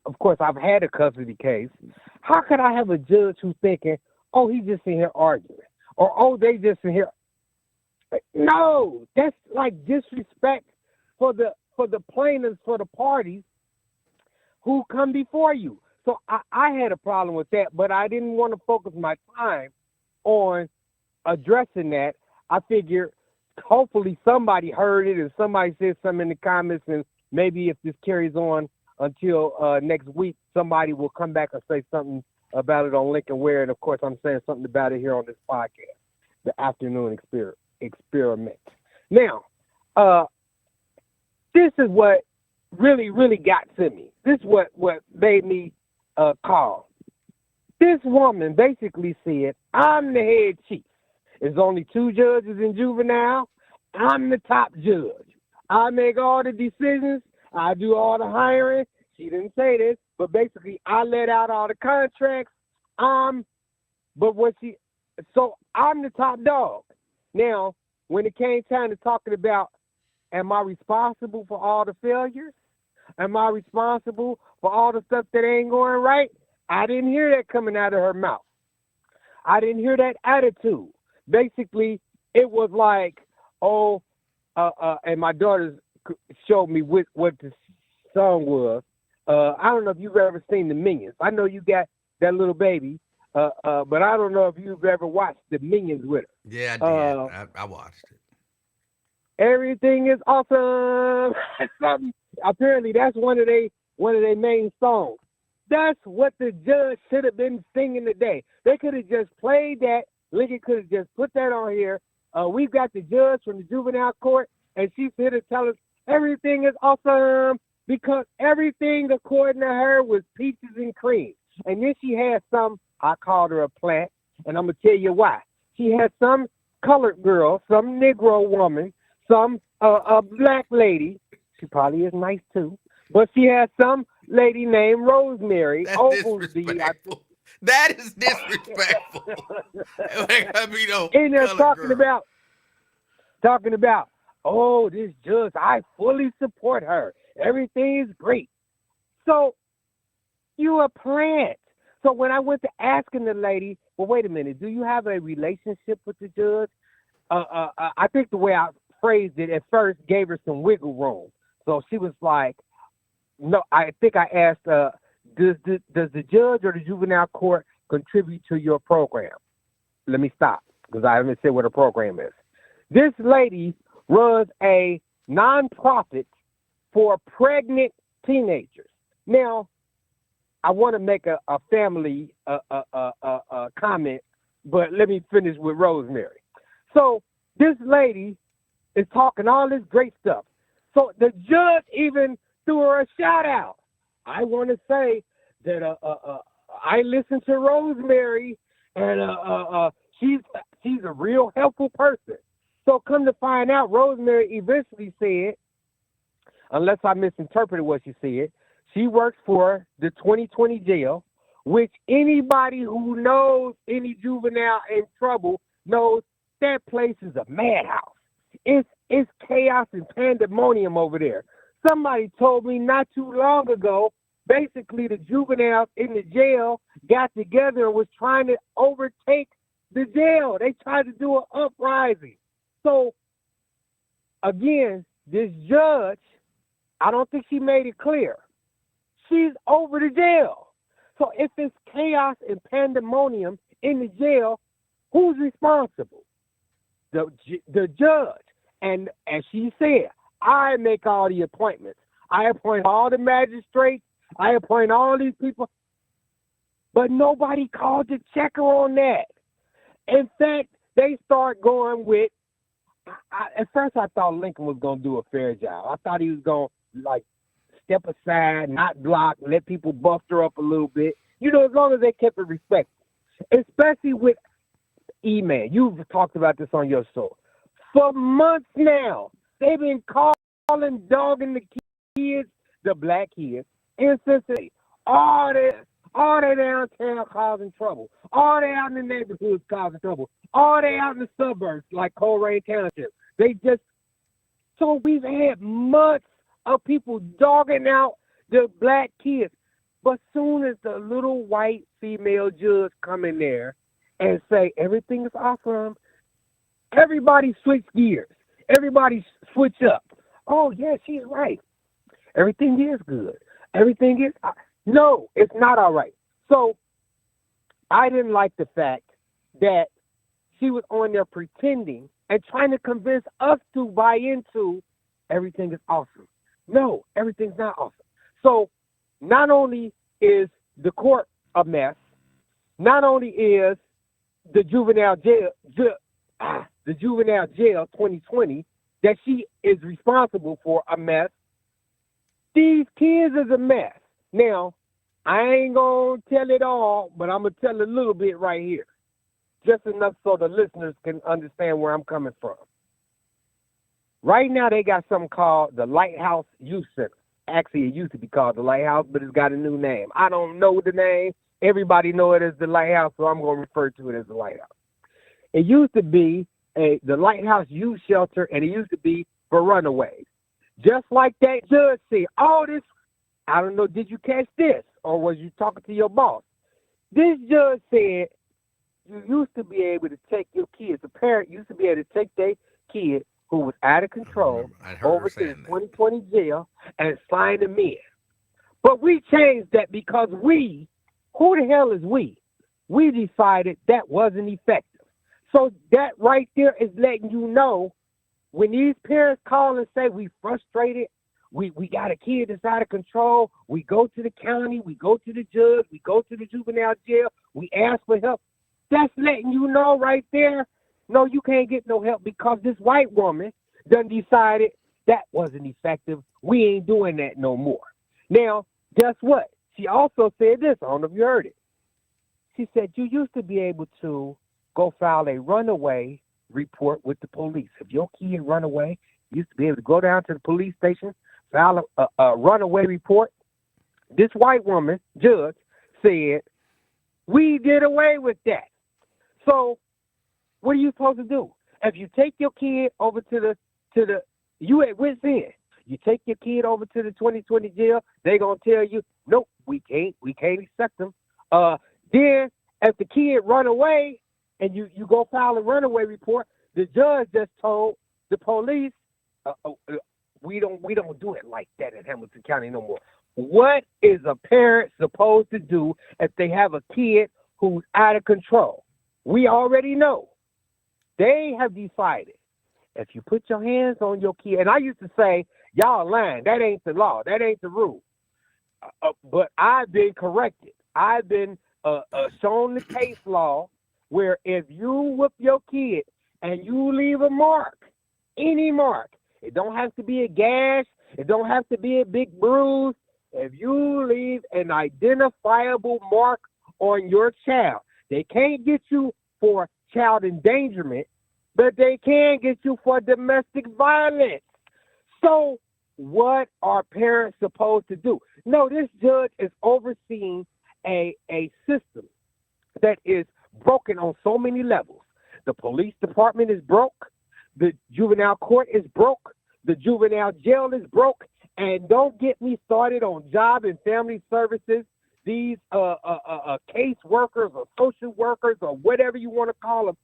of course, I've had a custody case. How could I have a judge who's thinking, oh, he's just in here arguing, or oh, they just in here. No, that's like disrespect for the plaintiffs, for the parties who come before you. So I had a problem with that, but I didn't want to focus my time on addressing that. I figured hopefully somebody heard it and somebody said something in the comments, and maybe if this carries on until next week, somebody will come back and say something about it on Lincoln Ware. And of course, I'm saying something about it here on this podcast, the afternoon experiment. Now, this is what really, really got to me. This is what made me call. This woman basically said, I'm the head chief. There's only 2 judges in juvenile. I'm the top judge. I make all the decisions. I do all the hiring. She didn't say this, but basically I let out all the contracts. So I'm the top dog. Now, when it came time to talking about, am I responsible for all the failures? Am I responsible for all the stuff that ain't going right? I didn't hear that coming out of her mouth. I didn't hear that attitude. Basically, it was like, and my daughter showed me what the song was. I don't know if you've ever seen the Minions. I know you got that little baby, but I don't know if you've ever watched the Minions with her. Yeah, I did. I watched it. Everything is awesome. Apparently, that's one of their main songs. That's what the judge should have been singing today. They could have just played that. Lincoln could have just put that on here. We've got the judge from the juvenile court, and she's here to tell us everything is awesome because everything, according to her, was peaches and cream. And then she had some, I called her a plant, and I'm going to tell you why. She had some colored girl, some Negro woman, some a black lady. She probably is nice too. But she had some lady named Rosemary. That's disrespectful. That is disrespectful. And they're talking about, oh, this judge, I fully support her. Everything is great. So you a plant. So when I went to asking the lady, well, wait a minute, do you have a relationship with the judge? I think the way I phrased it at first gave her some wiggle room. So she was like, no, I think I asked, does the judge or the juvenile court contribute to your program? Let me stop because I haven't said what a program is. This lady runs a nonprofit for pregnant teenagers. Now, I want to make a family comment, but let me finish with Rosemary. So this lady is talking all this great stuff. So the judge even threw her a shout out. I want to say that I listened to Rosemary, and she's a real helpful person. So come to find out, Rosemary eventually said, unless I misinterpreted what she said, she works for the 2020 jail, which anybody who knows any juvenile in trouble knows that place is a madhouse. It's chaos and pandemonium over there. Somebody told me not too long ago, basically the juveniles in the jail got together and was trying to overtake the jail. They tried to do an uprising. So, again, this judge, I don't think she made it clear. She's over the jail. So if it's chaos and pandemonium in the jail, who's responsible? The judge. And as she said, I make all the appointments. I appoint all the magistrates. I appoint all these people. But nobody called to check her on that. In fact, they start going with, at first I thought Lincoln was going to do a fair job. I thought he was going to, step aside, not block, let people buff her up a little bit. You know, as long as they kept it respectful. Especially with Emanuel. You've talked about this on your show. For months now, they've been calling, dogging the kids, the black kids, in Cincinnati. All they downtown causing trouble. All they out in the neighborhoods causing trouble. All they out in the suburbs, like Colerain Township. So we've had months of people dogging out the black kids. But soon as the little white female judge come in there and say, everything is awesome, everybody switch gears. Everybody switch up. Oh, yeah, she's right. Everything is good. Everything is... No, it's not all right. So I didn't like the fact that she was on there pretending and trying to convince us to buy into everything is awesome. No, everything's not awesome. So not only is the court a mess, not only is the juvenile jail 2020 that she is responsible for a mess, these kids is a mess. Now, I ain't gonna tell it all, but I'm gonna tell a little bit right here. Just enough so the listeners can understand where I'm coming from. Right now, they got something called the Lighthouse Youth Center. Actually, it used to be called the Lighthouse, but it's got a new name. I don't know the name. Everybody know it as the Lighthouse, so I'm going to refer to it as the Lighthouse. It used to be the Lighthouse Youth Shelter, and it used to be for runaways. Just like that judge said, all this, I don't know, did you catch this? Or was you talking to your boss? This judge said, you used to be able to take your kids, a parent used to be able to take their kid who was out of control over to the 2020 jail and sign them in. But we changed that because we, who the hell is we? We decided that wasn't effective. So that right there is letting you know when these parents call and say we frustrated, we got a kid that's out of control, we go to the county, we go to the judge, we go to the juvenile jail, we ask for help. That's letting you know right there, no, you can't get no help because this white woman done decided that wasn't effective. We ain't doing that no more. Now, guess what? She also said this. I don't know if you heard it. She said you used to be able to go file a runaway report with the police. If your kid run away, you used to be able to go down to the police station, file a runaway report. This white woman, judge, said, we did away with that. So what are you supposed to do? If you take your kid over to the you at wit's end, you take your kid over to the 2020 jail, they gonna tell you, nope, we can't accept them. Then if the kid run away and you go file a runaway report, the judge just told the police, we don't do it like that in Hamilton County no more. What is a parent supposed to do if they have a kid who's out of control? We already know. They have decided if you put your hands on your kid, and I used to say, y'all lying, that ain't the law, that ain't the rule. But I've been corrected. I've been shown the case law where if you whip your kid and you leave a mark, any mark, it don't have to be a gash, it don't have to be a big bruise. If you leave an identifiable mark on your child, they can't get you for child endangerment, but they can get you for domestic violence. So what are parents supposed to do? No, this judge is overseeing a system that is broken on so many levels. The police department is broke. The juvenile court is broke. The juvenile jail is broke. And don't get me started on job and family services. These case workers or social workers or whatever you want to call them.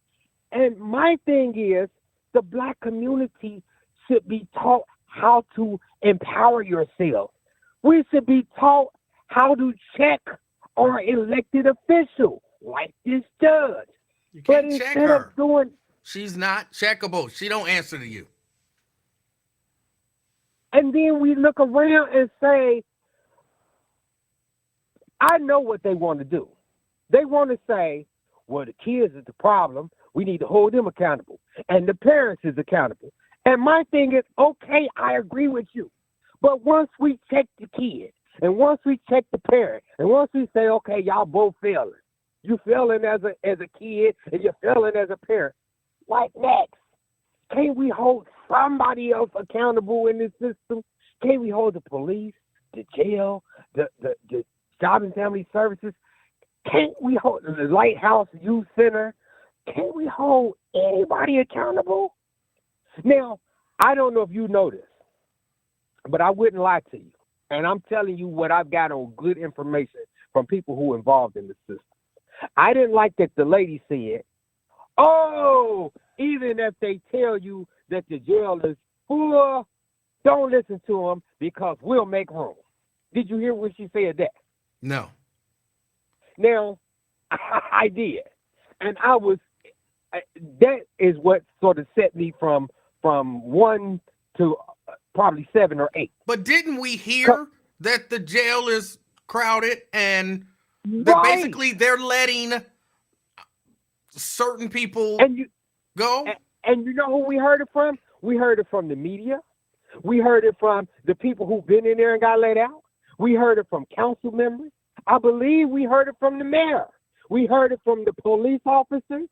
And my thing is the Black community should be taught how to empower yourself. We should be taught how to check our elected official like this judge. You But can't check instead her. of doing, She's not checkable. She don't answer to you. and then we look around and say, I know what they want to do. They want to say, well, the kids is the problem. We need to hold them accountable. And the parents is accountable. And my thing is, okay, I agree with you. But once we check the kid, and once we check the parent, and once we say, okay, y'all both failing. You failing as a kid, and you're failing as a parent. Like next, can't we hold somebody else accountable in this system? Can't we hold the police, the jail, the job and family services? Can't we hold the Lighthouse Youth Center? Can't we hold anybody accountable? Now, I don't know if you know this, but I wouldn't lie to you. And I'm telling you what I've got on good information from people who are involved in the system. I didn't like that the lady said, oh, even if they tell you that the jail is full, don't listen to them because we'll make room. Did you hear when she said that? No. Now, I did, and that is what sort of set me from 1 to probably 7 or 8. But didn't we hear that the jail is crowded and that Right. basically they're letting certain people And you go? and you know who we heard it from? We heard it from the media. We heard it from the people who've been in there and got let out. We heard it from council members. I believe we heard it from the mayor. We heard it from the police officers.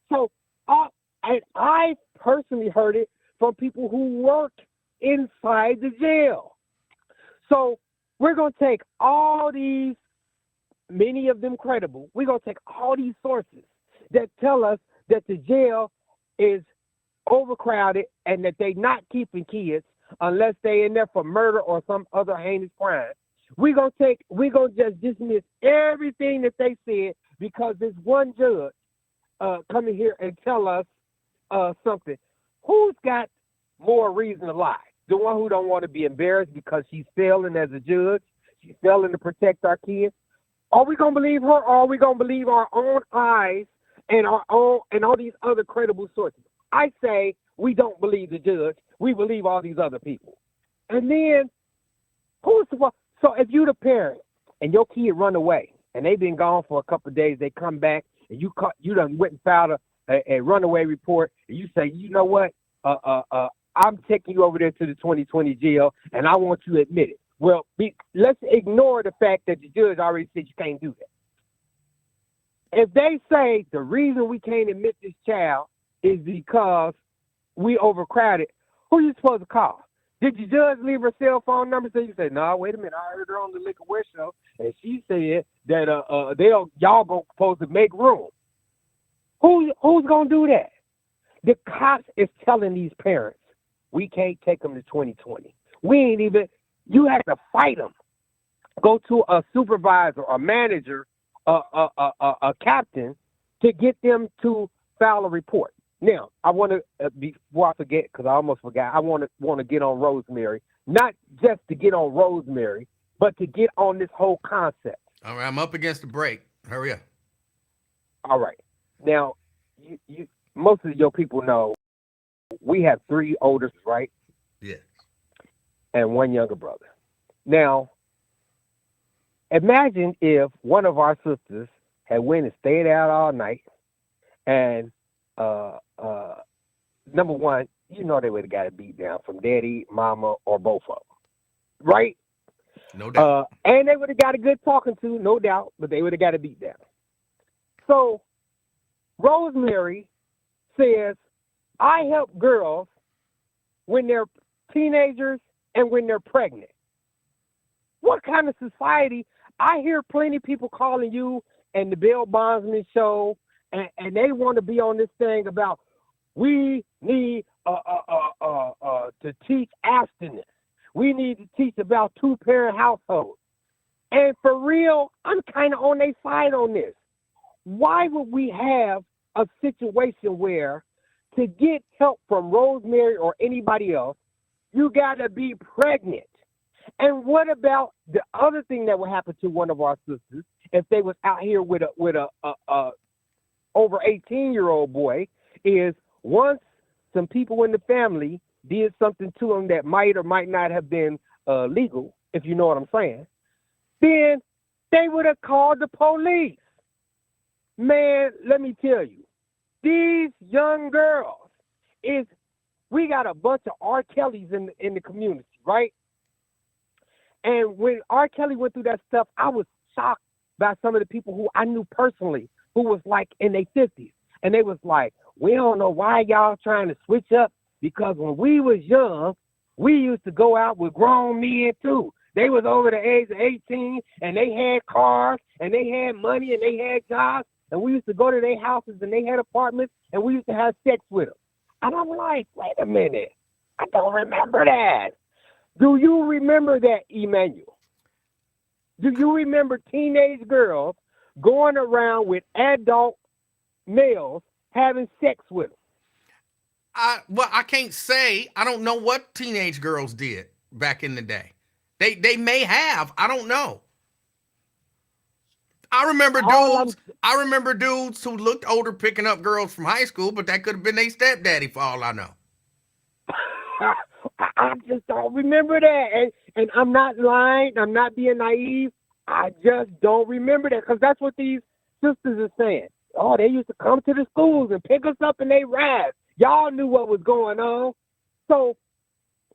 So, and I personally heard it from people who work inside the jail. So we're going to take all these, many of them credible, we're going to take all these sources that tell us that the jail is overcrowded and that they're not keeping kids unless they're in there for murder or some other heinous crime. We're gonna just dismiss everything that they said because this one judge coming here and tell us something. Who's got more reason to lie? The one who don't want to be embarrassed because she's failing as a judge, she's failing to protect our kids. Are we gonna believe her, or are we gonna believe our own eyes and our own and all these other credible sources? I say we don't believe the judge. We believe all these other people. And then who's the one? So if you the parent and your kid run away and they've been gone for a couple of days, they come back and you done went and filed a runaway report, and you say, you know what, I'm taking you over there to the 2020 jail and I want you to admit it. Well, let's ignore the fact that the judge already said you can't do that. If they say the reason we can't admit this child is because we overcrowded, who you supposed to call? Did the judge leave her cell phone number? So you say, no, wait a minute, I heard her on the Liquor West show, and she said that y'all supposed to make room. Who's gonna do that? The cops is telling these parents, we can't take them to 2020. You have to fight them. Go to a supervisor, a manager, a captain to get them to file a report. Now, I want to, before I forget, because I almost forgot, I want to get on Rosemary. Not just to get on Rosemary, but to get on this whole concept. All right, I'm up against the break. Hurry up. All right. Now, you most of your people know we have 3 olders, right? Yes. And 1 younger brother. Now, imagine if one of our sisters had went and stayed out all night and number one, you know they would have got a beat down from daddy, mama, or both of them, right? No doubt. And they would have got a good talking to, no doubt, but they would have got a beat down. So Rosemary says, I help girls when they're teenagers and when they're pregnant. What kind of society? I hear plenty of people calling you and the Bill Bondsman show, and they want to be on this thing about we need to teach abstinence. We need to teach about 2-parent households. And for real, I'm kind of on their side on this. Why would we have a situation where to get help from Rosemary or anybody else, you got to be pregnant? And what about the other thing that would happen to one of our sisters if they was out here with a over 18-year-old boy is once some people in the family did something to him that might or might not have been legal, if you know what I'm saying, then they would have called the police. Man, let me tell you, these young girls we got a bunch of R. Kellys in the community, right? And when R. Kelly went through that stuff, I was shocked by some of the people who I knew personally who was like in their 50s. And they was like, we don't know why y'all trying to switch up, because when we was young, we used to go out with grown men too. They was over the age of 18 and they had cars and they had money and they had jobs. And we used to go to their houses and they had apartments and we used to have sex with them. And I'm like, wait a minute. I don't remember that. Do you remember that, Emanuel? Do you remember teenage girls going around with adult males having sex with them? I can't say. I don't know what teenage girls did back in the day. They may have. I don't know. I remember All dudes. I remember dudes who looked older picking up girls from high school, but that could have been their stepdaddy for all I know. I just don't remember that, and I'm not lying. I'm not being naive. I just don't remember that because that's what these sisters are saying. Oh, they used to come to the schools and pick us up and they ride. Y'all knew what was going on. So,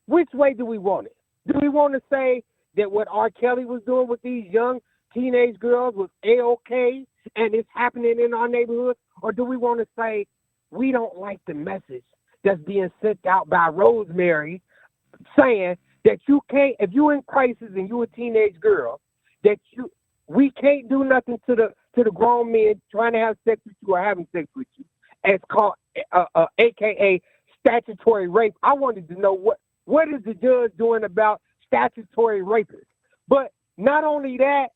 which way do we want it? Do we want to say that what R. Kelly was doing with these young teenage girls was A-OK and it's happening in our neighborhood? Or do we want to say we don't like the message that's being sent out by Rosemary saying that you can't, if you're in crisis and you're a teenage girl, that we can't do nothing to the grown men trying to have sex with you or having sex with you. And it's called AKA statutory rape. I wanted to know what is the judge doing about statutory rapists? But not only that,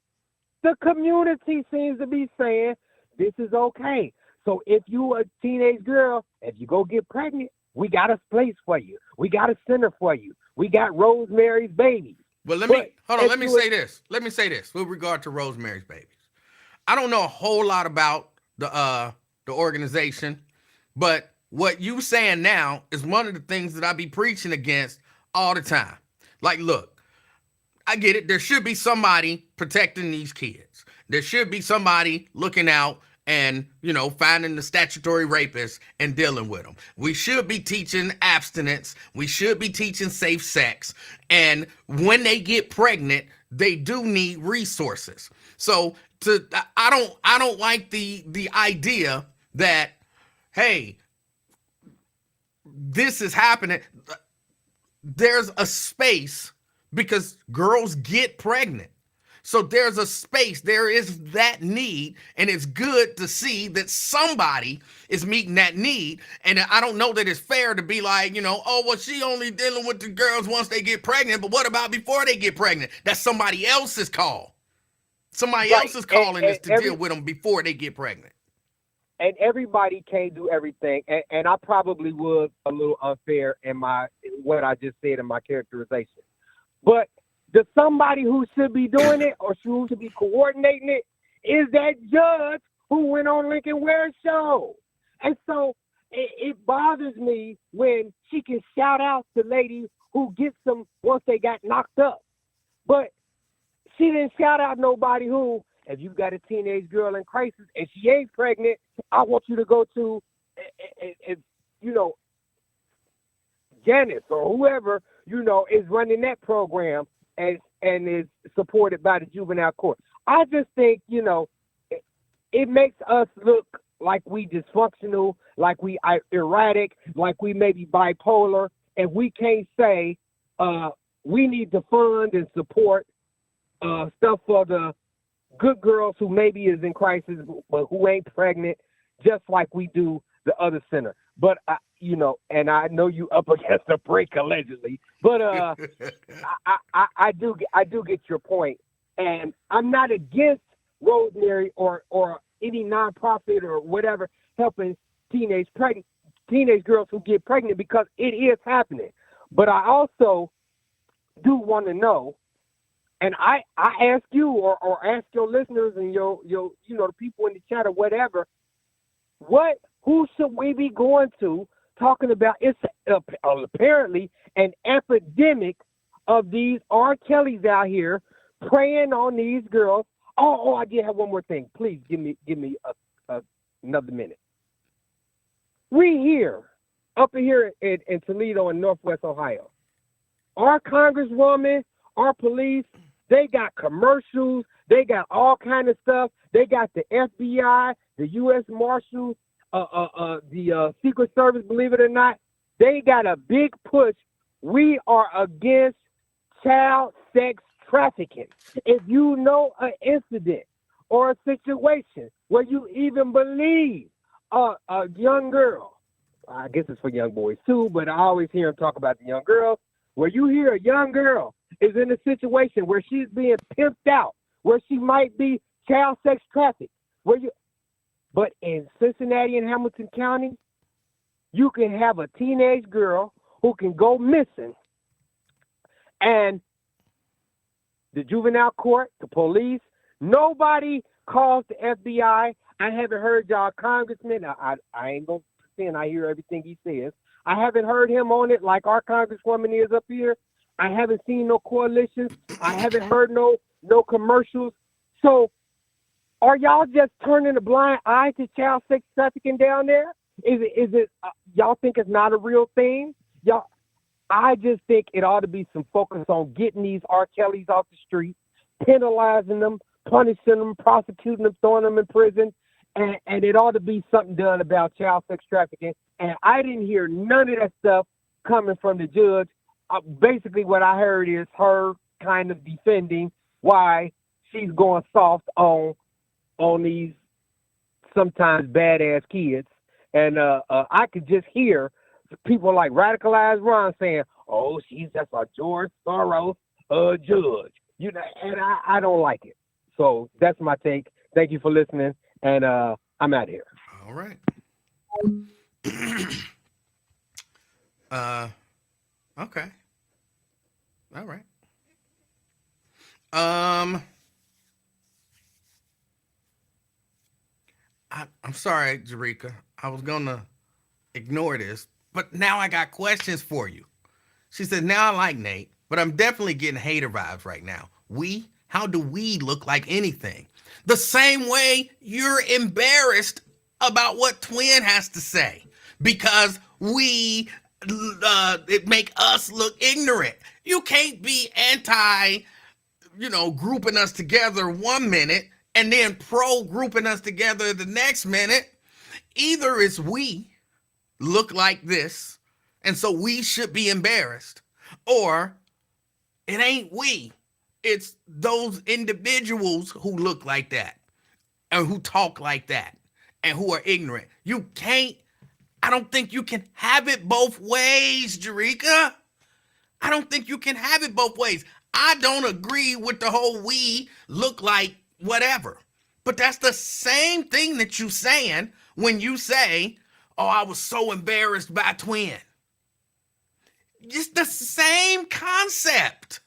the community seems to be saying this is okay. So if you a teenage girl, if you go get pregnant, we got a place for you. We got a center for you. We got Rosemary's Babies. Well, let me say this. Let me say this with regard to Rosemary's Babies. I don't know a whole lot about the organization, but what you saying now is one of the things that I be preaching against all the time. Like, look, I get it. There should be somebody protecting these kids. There should be somebody looking out and, finding the statutory rapists and dealing with them. We should be teaching abstinence. We should be teaching safe sex. And when they get pregnant, they do need resources. So I don't like the idea that, hey, this is happening. There's a space because girls get pregnant. So there's a space, there is that need, and it's good to see that somebody is meeting that need. And I don't know that it's fair to be like, oh, well, she only dealing with the girls once they get pregnant, but what about before they get pregnant? That's somebody else's call. Somebody else is calling us to deal with them before they get pregnant. And everybody can't do everything. And I probably was a little unfair in what I just said in my characterization. But the somebody who should be doing it or who should be coordinating it is that judge who went on Lincoln Ware's show. And so it bothers me when she can shout out the lady who gets them once they got knocked up. But she didn't shout out nobody who, if you've got a teenage girl in crisis and she ain't pregnant, I want you to go to, Janice or whoever, is running that program and is supported by the juvenile court. I just think, it makes us look like we dysfunctional, like we are erratic, like we may be bipolar, and we can't say we need to fund and support stuff for the good girls who maybe is in crisis but who ain't pregnant, just like we do the other center. But and I know you up against a break allegedly, but I do get your point, and I'm not against Rosemary or any nonprofit or whatever helping teenage girls who get pregnant, because it is happening. But I also do want to know, and I ask you or ask your listeners and your the people in the chat or whatever, who should we be going to talking about? It's apparently an epidemic of these R. Kellys out here preying on these girls. Oh, I did have one more thing. Please give me another minute. We up here in Toledo in Northwest Ohio, our congresswoman, our police, they got commercials. They got all kind of stuff. They got the FBI, the U.S. Marshals, the Secret Service, believe it or not. They got a big push. We are against child sex trafficking. If you know an incident or a situation where you even believe a young girl, I guess it's for young boys too, but I always hear them talk about the young girls, where you hear a young girl is in a situation where she's being pimped out, where she might be child sex trafficked, but in Cincinnati and Hamilton County, you can have a teenage girl who can go missing, and the juvenile court, the police, nobody calls to FBI. I haven't heard y'all congressman. I ain't gonna pretend I hear everything he says. I haven't heard him on it like our congresswoman is up here. I haven't seen no coalitions. I haven't heard no commercials. So are y'all just turning a blind eye to child sex trafficking down there? Is it y'all think it's not a real thing? Y'all, I just think it ought to be some focus on getting these R. Kellys off the street, penalizing them, punishing them, prosecuting them, throwing them in prison, and it ought to be something done about child sex trafficking. And I didn't hear none of that stuff coming from the judge. Basically, what I heard is her kind of defending why she's going soft on these sometimes badass kids. And I could just hear people like Radicalized Ron saying, "Oh, she's just a George Soros judge," you know, and I don't like it. So that's my take. Thank you for listening, and I'm out of here. All right. Okay. All right. I'm sorry, Jerika. I was gonna ignore this, but now I got questions for you. She said, now I like Nate, but I'm definitely getting hater vibes right now. How do we look like anything? The same way you're embarrassed about what Twin has to say because it make us look ignorant. You can't be anti, grouping us together 1 minute and then pro grouping us together the next minute. Either it's we look like this, and so we should be embarrassed, or it ain't we. It's those individuals who look like that and who talk like that and who are ignorant. I don't think you can have it both ways, Jerika. I don't think you can have it both ways. I don't agree with the whole we look like whatever. But that's the same thing that you saying when you say, "Oh, I was so embarrassed by Twin." Just the same concept.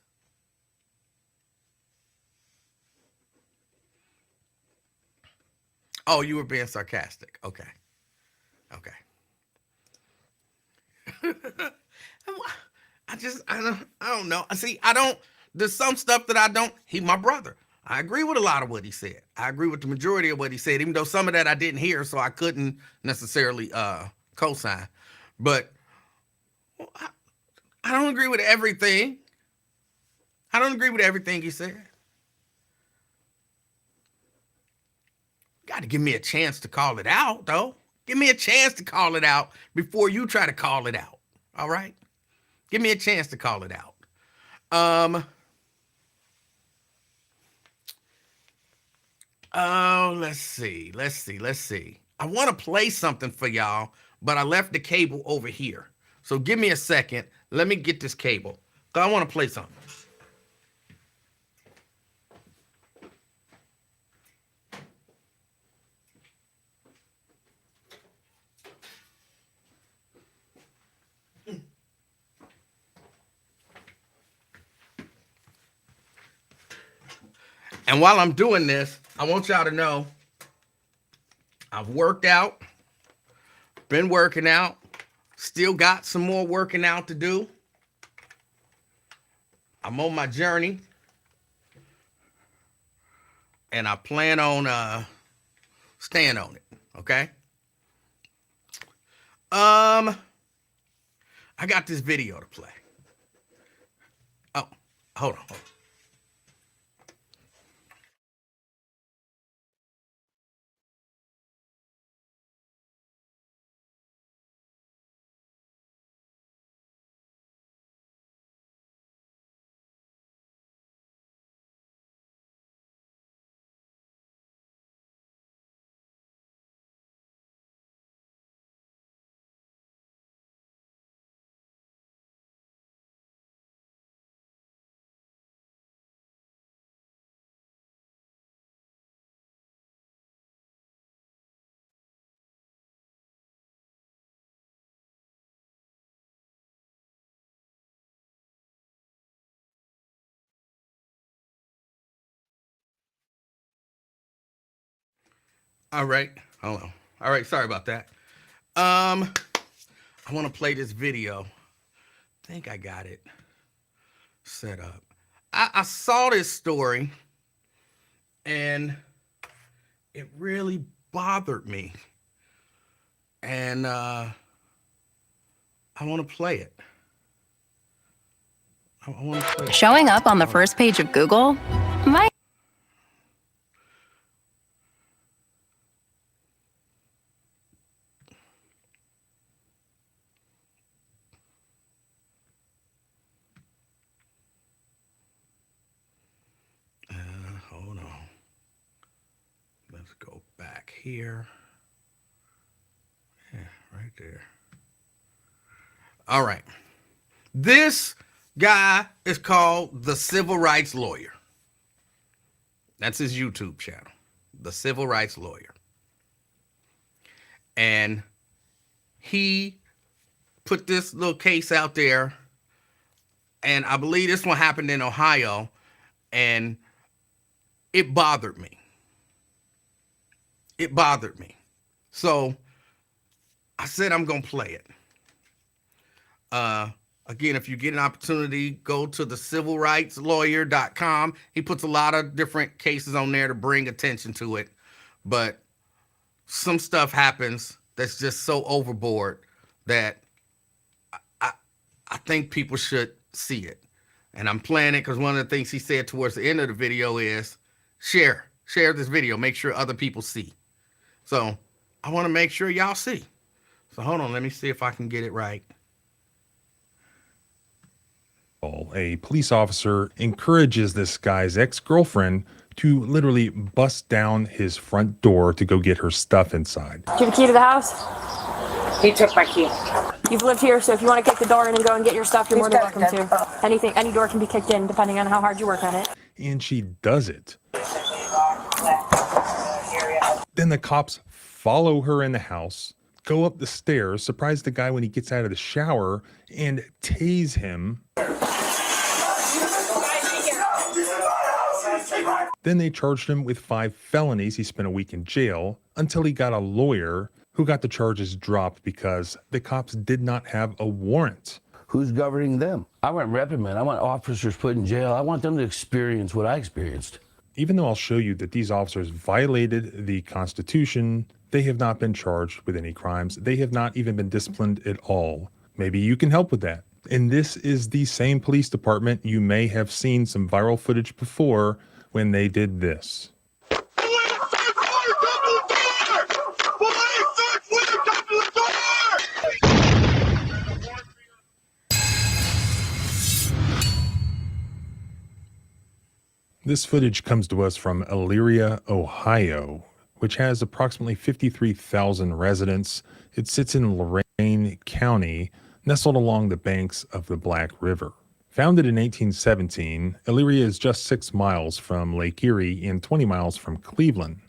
Oh, you were being sarcastic. Okay. Okay. I don't know. See, there's some stuff that I don't, he my brother. I agree with a lot of what he said. I agree with the majority of what he said, even though some of that I didn't hear, so I couldn't necessarily co-sign. But I don't agree with everything. I don't agree with everything he said. Got to give me a chance to call it out, though. Give me a chance to call it out before you try to call it out. All right? Give me a chance to call it out. Oh, let's see. I want to play something for y'all, but I left the cable over here. So give me a second. Let me get this cable. I want to play something. And while I'm doing this, I want y'all to know I've worked out, been working out, still got some more working out to do. I'm on my journey, and I plan on staying on it, okay? I got this video to play. Oh, hold on. All right. Hold on. All right. Sorry about that. I want to play this video. I think I got it set up. I saw this story and it really bothered me. And I want to play it. I want to play it. Showing up on the first page of Google might. Hold on. Let's go back here. Yeah, right there. All right. This guy is called the Civil Rights Lawyer. That's his YouTube channel, the Civil Rights Lawyer. And he put this little case out there, and I believe this one happened in Ohio, and it bothered me. It bothered me. So I said I'm going to play it. Again, if you get an opportunity, go to the civilrightslawyer.com. He puts a lot of different cases on there to bring attention to it. But some stuff happens that's just so overboard that I think people should see it. And I'm playing it because one of the things he said towards the end of the video is share this video. Make sure other people see. So I want to make sure y'all see. So hold on. Let me see if I can get it right. A police officer encourages this guy's ex-girlfriend to literally bust down his front door to go get her stuff inside. Do you have a key to the house? He took my key. You've lived here, so if you want to kick the door in and go and get your stuff, you're more than welcome to. Any door can be kicked in, depending on how hard you work on it. And she does it. Then the cops follow her in the house, go up the stairs, surprise the guy when he gets out of the shower, and tase him. Then they charged him with 5 felonies. He spent a week in jail until he got a lawyer who got the charges dropped because the cops did not have a warrant. Who's governing them? I want reprimand. I want officers put in jail. I want them to experience what I experienced. Even though I'll show you that these officers violated the Constitution, they have not been charged with any crimes. They have not even been disciplined at all. Maybe you can help with that. And this is the same police department you may have seen some viral footage before when they did this. This footage comes to us from Elyria, Ohio, which has approximately 53,000 residents. It sits in Lorain County, nestled along the banks of the Black River. Founded in 1817, Elyria is just 6 miles from Lake Erie and 20 miles from Cleveland.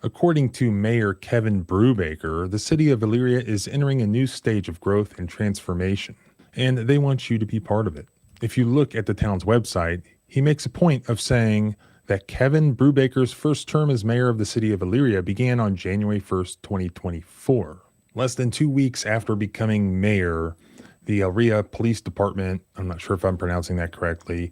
According to Mayor Kevin Brubaker, the city of Elyria is entering a new stage of growth and transformation, and they want you to be part of it. If you look at the town's website, he makes a point of saying that Kevin Brubaker's first term as mayor of the city of Elyria began on January 1st, 2024. Less than 2 weeks after becoming mayor, the Elyria Police Department, I'm not sure if I'm pronouncing that correctly,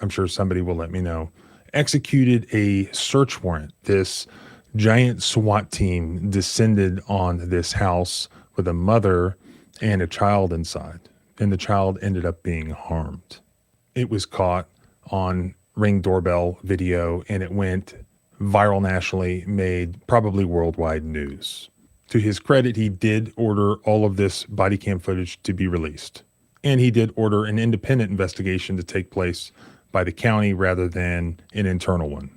I'm sure somebody will let me know, executed a search warrant. This giant SWAT team descended on this house with a mother and a child inside, and the child ended up being harmed. It was caught on Ring doorbell video, and it went viral nationally, made probably worldwide news. To his credit, he did order all of this body cam footage to be released. And he did order an independent investigation to take place by the county rather than an internal one.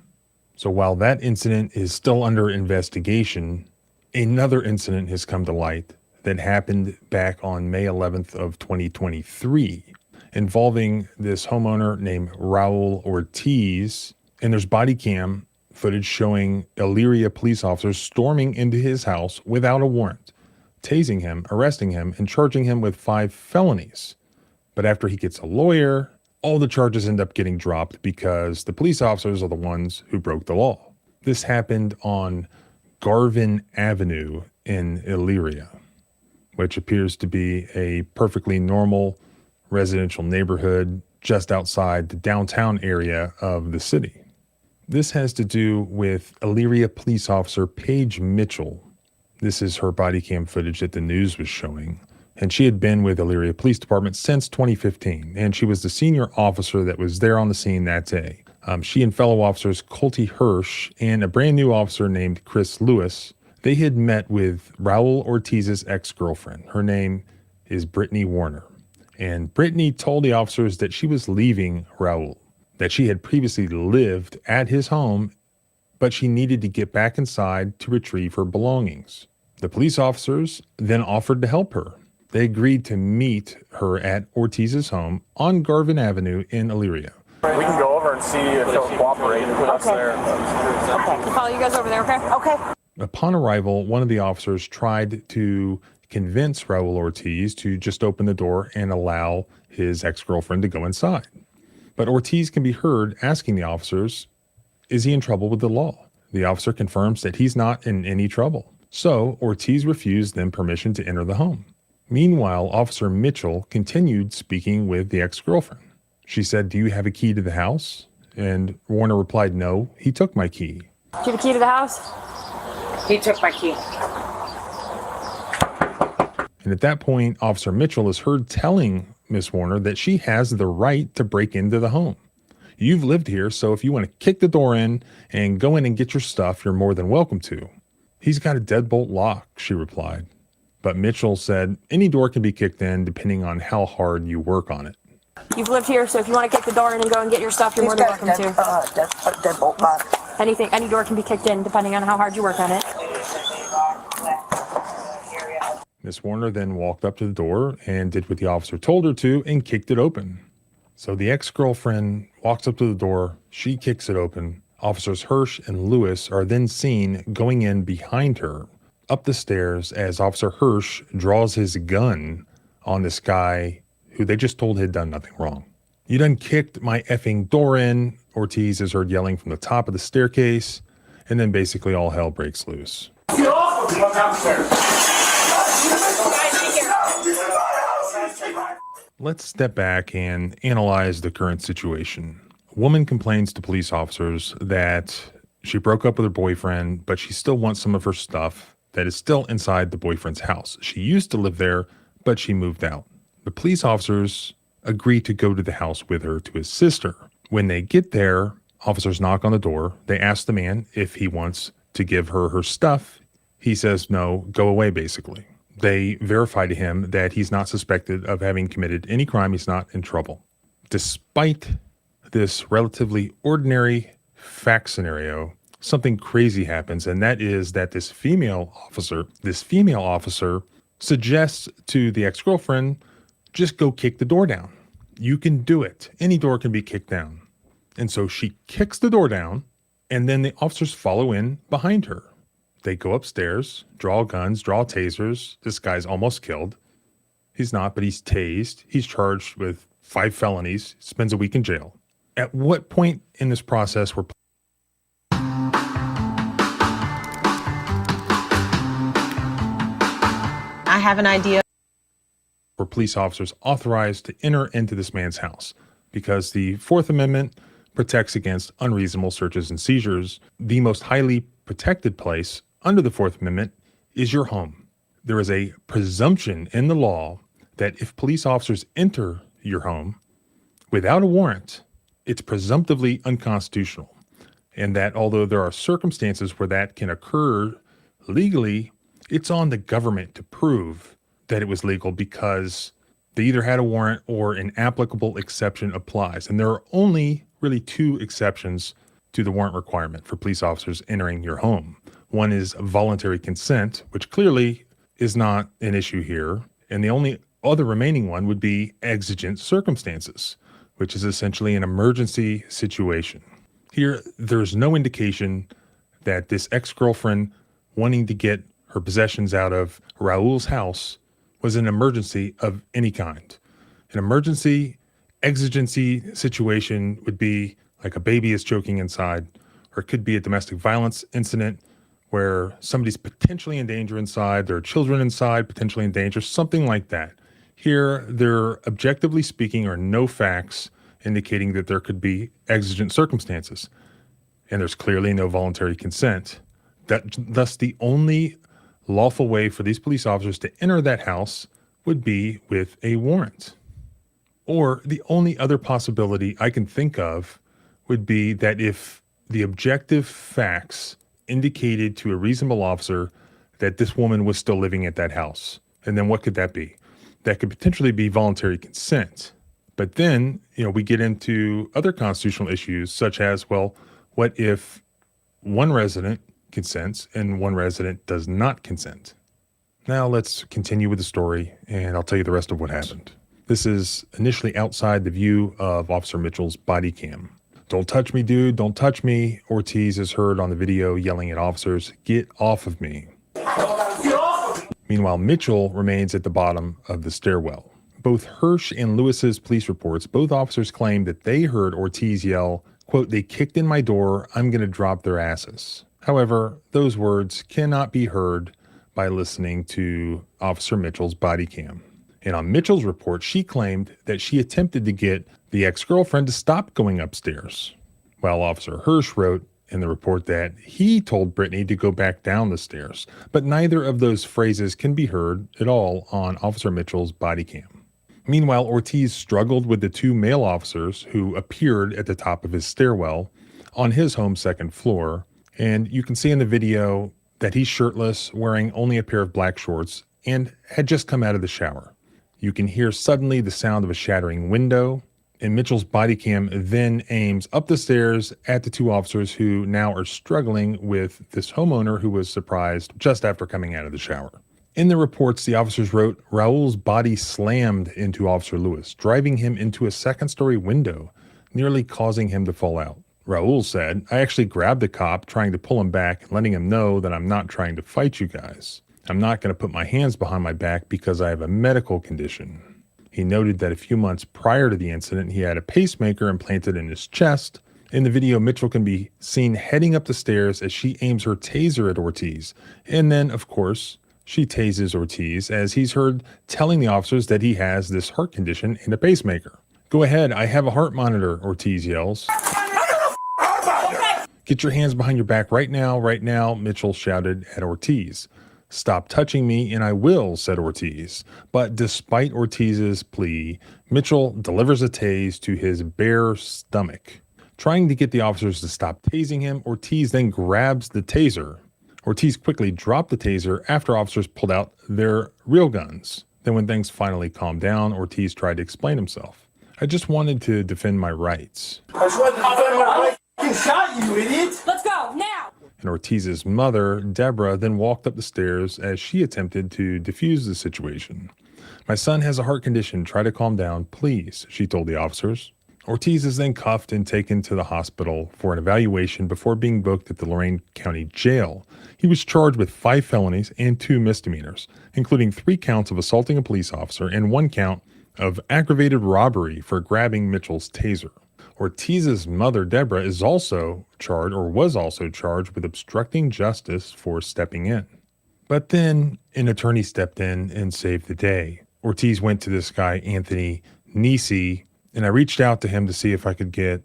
So while that incident is still under investigation, another incident has come to light that happened back on May 11th of 2023 involving this homeowner named Raul Ortiz. And there's body cam footage showing Elyria police officers storming into his house without a warrant, tasing him, arresting him, and charging him with 5 felonies. But after he gets a lawyer, all the charges end up getting dropped because the police officers are the ones who broke the law. This happened on Garvin Avenue in Elyria, which appears to be a perfectly normal residential neighborhood just outside the downtown area of the city. This has to do with Elyria police officer Paige Mitchell. This is her body cam footage that the news was showing. And she had been with Elyria Police Department since 2015, and she was the senior officer that was there on the scene that day. She and fellow officers Colty Hirsch and a brand new officer named Chris Lewis, they had met with Raul Ortiz's ex-girlfriend. Her name is Brittany Warner. And Brittany told the officers that she was leaving Raul, that she had previously lived at his home, but she needed to get back inside to retrieve her belongings. The police officers then offered to help her. They agreed to meet her at Ortiz's home on Garvin Avenue in Elyria. We can go over and see if they'll cooperate and put us there. Okay. I'll follow you guys over there, okay? Okay. Upon arrival, one of the officers tried to convince Raul Ortiz to just open the door and allow his ex-girlfriend to go inside. But Ortiz can be heard asking the officers, is he in trouble with the law? The officer confirms that he's not in any trouble. So Ortiz refused them permission to enter the home. Meanwhile, Officer Mitchell continued speaking with the ex-girlfriend. She said, do you have a key to the house? And Warner replied, no, he took my key. Do you have a key to the house? He took my key. And at that point, Officer Mitchell is heard telling Miss Warner that she has the right to break into the home. You've lived here, so if you want to kick the door in and go in and get your stuff, you're more than welcome to. He's got a deadbolt lock, she replied. But Mitchell said any door can be kicked in depending on how hard you work on it. You've lived here, so if you want to kick the door in and go and get your stuff, you're more than welcome to. Deadbolt lock. Any door can be kicked in depending on how hard you work on it. Miss Warner then walked up to the door and did what the officer told her to and kicked it open. So the ex-girlfriend walks up to the door, she kicks it open. Officers Hirsch and Lewis are then seen going in behind her, up the stairs, as Officer Hirsch draws his gun on this guy who they just told had done nothing wrong. You done kicked my effing door in, Ortiz is heard yelling from the top of the staircase, and then basically all hell breaks loose. Let's step back and analyze the current situation. A woman complains to police officers that she broke up with her boyfriend, but she still wants some of her stuff that is still inside the boyfriend's house. She used to live there, but she moved out. The police officers agree to go to the house with her to assist her. When they get there, officers knock on the door. They ask the man if he wants to give her her stuff. He says, no, go away, basically. They verify to him that he's not suspected of having committed any crime. He's not in trouble. Despite this relatively ordinary fact scenario, something crazy happens, and that is that this female officer suggests to the ex-girlfriend, just go kick the door down. You can do it. Any door can be kicked down. And so she kicks the door down, and then the officers follow in behind her. They go upstairs, draw guns, draw tasers. This guy's almost killed. He's not, but he's tased. He's charged with 5 felonies, spends a week in jail. At what point in this process were I have an idea. Were police officers authorized to enter into this man's house? Because the Fourth Amendment protects against unreasonable searches and seizures. The most highly protected place under the Fourth Amendment is your home. There is a presumption in the law that if police officers enter your home without a warrant, it's presumptively unconstitutional. And that although there are circumstances where that can occur legally, it's on the government to prove that it was legal because they either had a warrant or an applicable exception applies. And there are only really 2 exceptions to the warrant requirement for police officers entering your home. One is voluntary consent, which clearly is not an issue here. And the only other remaining one would be exigent circumstances, which is essentially an emergency situation. Here, there's no indication that this ex-girlfriend wanting to get her possessions out of Raul's house was an emergency of any kind. An emergency exigency situation would be like a baby is choking inside, or it could be a domestic violence incident where somebody's potentially in danger inside, there are children inside potentially in danger, something like that. Here, there, objectively speaking, are no facts indicating that there could be exigent circumstances, and there's clearly no voluntary consent. Thus, the only lawful way for these police officers to enter that house would be with a warrant. Or the only other possibility I can think of would be that if the objective facts indicated to a reasonable officer that this woman was still living at that house. And then what could that be? That could potentially be voluntary consent. But then, we get into other constitutional issues such as, well, what if one resident consents and one resident does not consent? Now let's continue with the story, and I'll tell you the rest of what happened. This is initially outside the view of Officer Mitchell's body cam. "Don't touch me, dude, don't touch me," Ortiz is heard on the video yelling at officers, "Get off of me." Meanwhile, Mitchell remains at the bottom of the stairwell. Both Hirsch and Lewis's police reports, both officers claim that they heard Ortiz yell, quote, "They kicked in my door, I'm going to drop their asses." However, those words cannot be heard by listening to Officer Mitchell's body cam. And on Mitchell's report, she claimed that she attempted to get the ex-girlfriend to stop going upstairs, while Officer Hirsch wrote in the report that he told Brittany to go back down the stairs. But neither of those phrases can be heard at all on Officer Mitchell's body cam. Meanwhile, Ortiz struggled with the two male officers who appeared at the top of his stairwell on his home's second floor. And you can see in the video that he's shirtless, wearing only a pair of black shorts, and had just come out of the shower. You can hear suddenly the sound of a shattering window, and Mitchell's body cam then aims up the stairs at the two officers who now are struggling with this homeowner who was surprised just after coming out of the shower. In the reports, the officers wrote, "Raul's body slammed into Officer Lewis, driving him into a second-story window, nearly causing him to fall out." Raul said, "I actually grabbed the cop, trying to pull him back, letting him know that I'm not trying to fight you guys. I'm not going to put my hands behind my back because I have a medical condition." He noted that a few months prior to the incident, he had a pacemaker implanted in his chest. In the video, Mitchell can be seen heading up the stairs as she aims her taser at Ortiz. And then, of course, she tases Ortiz as he's heard telling the officers that he has this heart condition and a pacemaker. "Go ahead, I have a heart monitor," Ortiz yells. "Get your hands behind your back right now," Mitchell shouted at Ortiz. "Stop touching me and I will," said Ortiz. But despite Ortiz's plea, Mitchell delivers a tase to his bare stomach. Trying to get the officers to stop tasing him, Ortiz then grabs the taser. Ortiz quickly dropped the taser after officers pulled out their real guns. Then when things finally calmed down, Ortiz tried to explain himself. "I just wanted to defend my rights." I just wanted to defend my rights. I shot you, idiot! Let's go, now! And Ortiz's mother, Deborah, then walked up the stairs as she attempted to defuse the situation. "My son has a heart condition. Try to calm down, please," she told the officers. Ortiz is then cuffed and taken to the hospital for an evaluation before being booked at the Lorain County Jail. He was charged with 5 felonies and 2 misdemeanors, including 3 counts of assaulting a police officer and 1 count of aggravated robbery for grabbing Mitchell's taser. Ortiz's mother, Deborah, is also charged, or was also charged, with obstructing justice for stepping in. But then an attorney stepped in and saved the day. Ortiz went to this guy, Anthony Nisi, and I reached out to him to see if I could get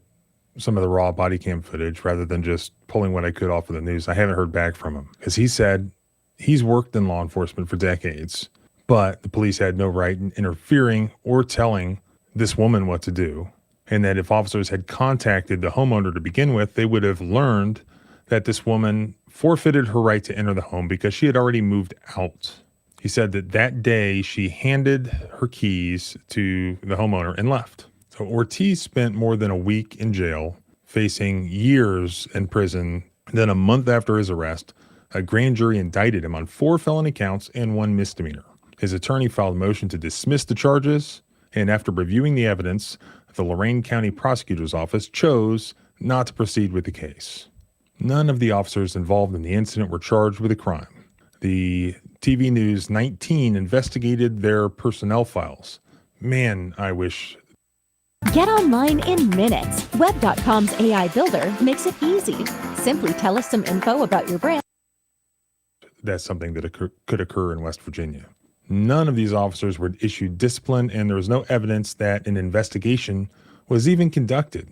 some of the raw body cam footage rather than just pulling what I could off of the news. I haven't heard back from him. As he said, he's worked in law enforcement for decades, but the police had no right in interfering or telling this woman what to do. And that if officers had contacted the homeowner to begin with, they would have learned that this woman forfeited her right to enter the home because she had already moved out. He said that that day she handed her keys to the homeowner and left. So Ortiz spent more than a week in jail, facing years in prison. Then a month after his arrest, a grand jury indicted him on 4 felony counts and 1 misdemeanor. His attorney filed a motion to dismiss the charges, and after reviewing the evidence, the Lorain County Prosecutor's Office chose not to proceed with the case. None of the officers involved in the incident were charged with a crime. The TV News 19 investigated their personnel files. Man, I wish. Get online in minutes. Web.com's AI Builder makes it easy. Simply tell us some info about your brand. that's something that could occur in West Virginia. None of these officers were issued discipline, and there was no evidence that an investigation was even conducted.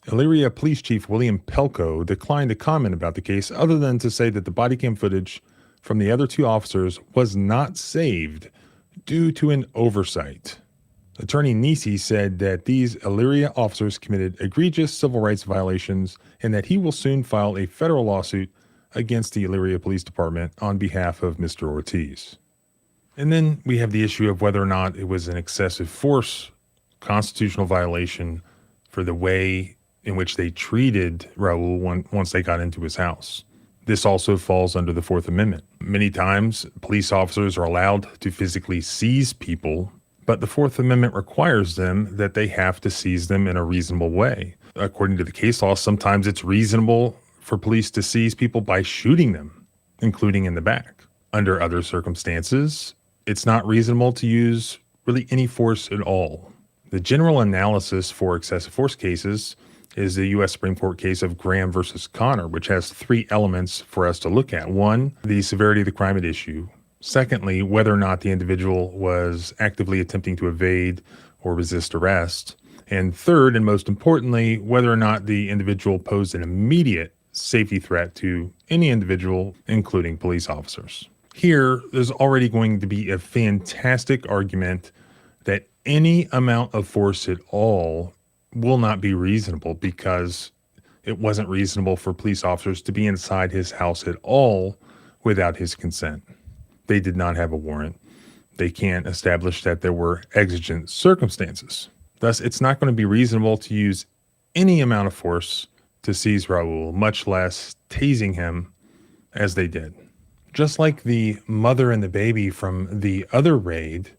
Elyria Police Chief William Pelko declined to comment about the case other than to say that the body cam footage from the other two officers was not saved due to an oversight. Attorney Nisi said that these Elyria officers committed egregious civil rights violations and that he will soon file a federal lawsuit against the Elyria Police Department on behalf of Mr. Ortiz. And then we have the issue of whether or not it was an excessive force constitutional violation for the way in which they treated Raul once they got into his house. This also falls under the Fourth Amendment. Many times, police officers are allowed to physically seize people, but the Fourth Amendment requires them that they have to seize them in a reasonable way. According to the case law, sometimes it's reasonable for police to seize people by shooting them, including in the back. Under other circumstances, it's not reasonable to use really any force at all. The general analysis for excessive force cases is the U.S. Supreme Court case of Graham versus Connor, which has three elements for us to look at. One, the severity of the crime at issue. Secondly, whether or not the individual was actively attempting to evade or resist arrest. And third, and most importantly, whether or not the individual posed an immediate safety threat to any individual, including police officers. Here, there's already going to be a fantastic argument that any amount of force at all will not be reasonable because it wasn't reasonable for police officers to be inside his house at all without his consent. They did not have a warrant. They can't establish that there were exigent circumstances. Thus, it's not going to be reasonable to use any amount of force to seize Raul, much less tasing him as they did. Just like the mother and the baby from the other raid,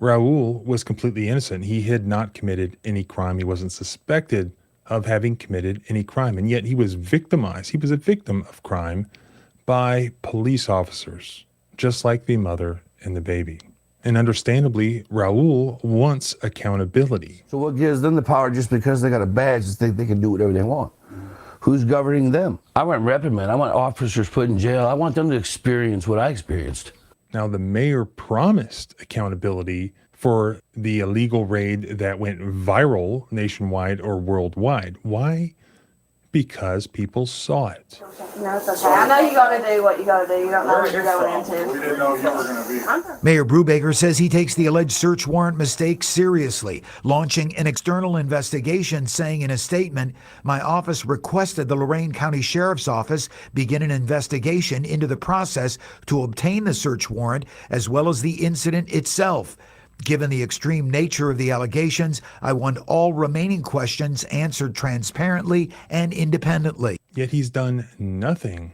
Raul was completely innocent. He had not committed any crime. He wasn't suspected of having committed any crime. And yet he was victimized. He was a victim of crime by police officers, just like the mother and the baby. And understandably, Raul wants accountability. So what gives them the power just because they got a badge to think they can do whatever they want? Who's governing them? I want reprimand. I want officers put in jail. I want them to experience what I experienced. Now, the mayor promised accountability for the illegal raid that went viral nationwide or worldwide. Why? Because people saw it. No, it's okay. I know you gotta do what you gotta do. You don't know what you're going into. We didn't know you were going to be. Mayor Brubaker says he takes the alleged search warrant mistake seriously, launching an external investigation, saying in a statement, "My office requested the Lorain County Sheriff's Office begin an investigation into the process to obtain the search warrant as well as the incident itself. Given the extreme nature of the allegations, I want all remaining questions answered transparently and independently." Yet he's done nothing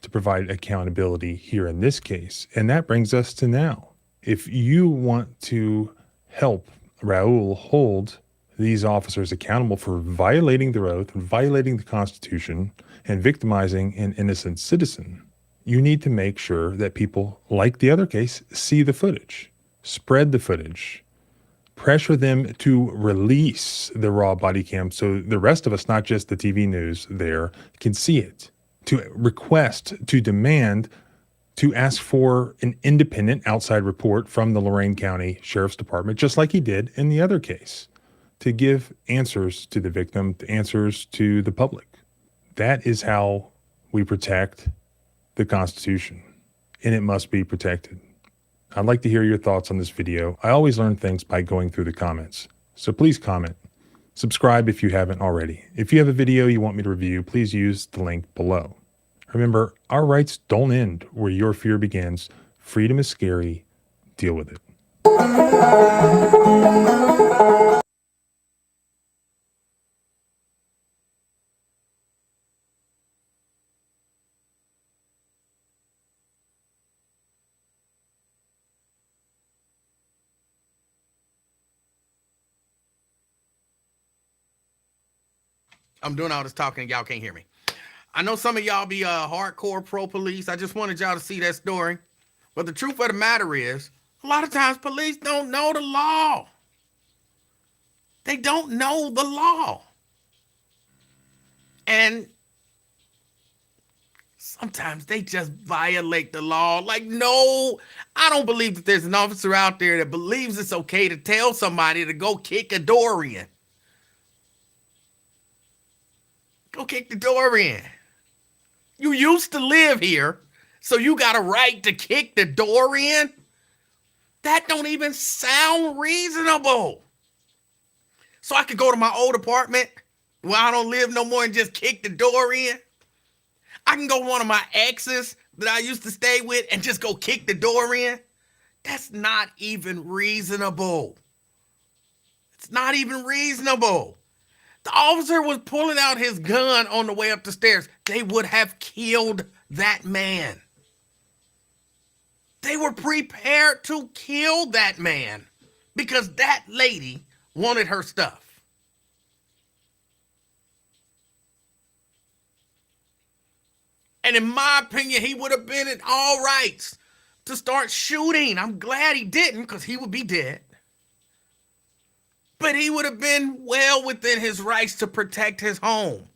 to provide accountability here in this case. And that brings us to now. If you want to help Raul hold these officers accountable for violating their oath, violating the Constitution, and victimizing an innocent citizen, you need to make sure that people, like the other case, see the footage. Spread the footage, pressure them to release the raw body cam so the rest of us, not just the TV news there, can see it. To request, to demand, to ask for an independent outside report from the Lorain County Sheriff's Department, just like he did in the other case, to give answers to the victim, answers to the public. That is how we protect the Constitution, and it must be protected. I'd like to hear your thoughts on this video. I always learn things by going through the comments, so please comment. Subscribe if you haven't already. If you have a video you want me to review, please use the link below. Remember, our rights don't end where your fear begins. Freedom is scary. Deal with it. I'm doing all this talking and y'all can't hear me. I know some of y'all be hardcore pro-police. I just wanted y'all to see that story. But the truth of the matter is, a lot of times police don't know the law. They don't know the law. And Sometimes they just violate the law. Like, no, I don't believe that there's an officer out there that believes it's okay to tell somebody to go kick a door in. Go kick the door in. You used to live here, so you got a right to kick the door in? That don't even sound reasonable. So I could go to my old apartment where I don't live no more and just kick the door in? I can go to one of my exes that I used to stay with and just go kick the door in? That's not even reasonable. It's not even reasonable. The officer was pulling out his gun on the way up the stairs. They would have killed that man. They were prepared to kill that man because that lady wanted her stuff. And in my opinion, he would have been in all rights to start shooting. I'm glad he didn't, because he would be dead. But he would have been well within his rights to protect his home.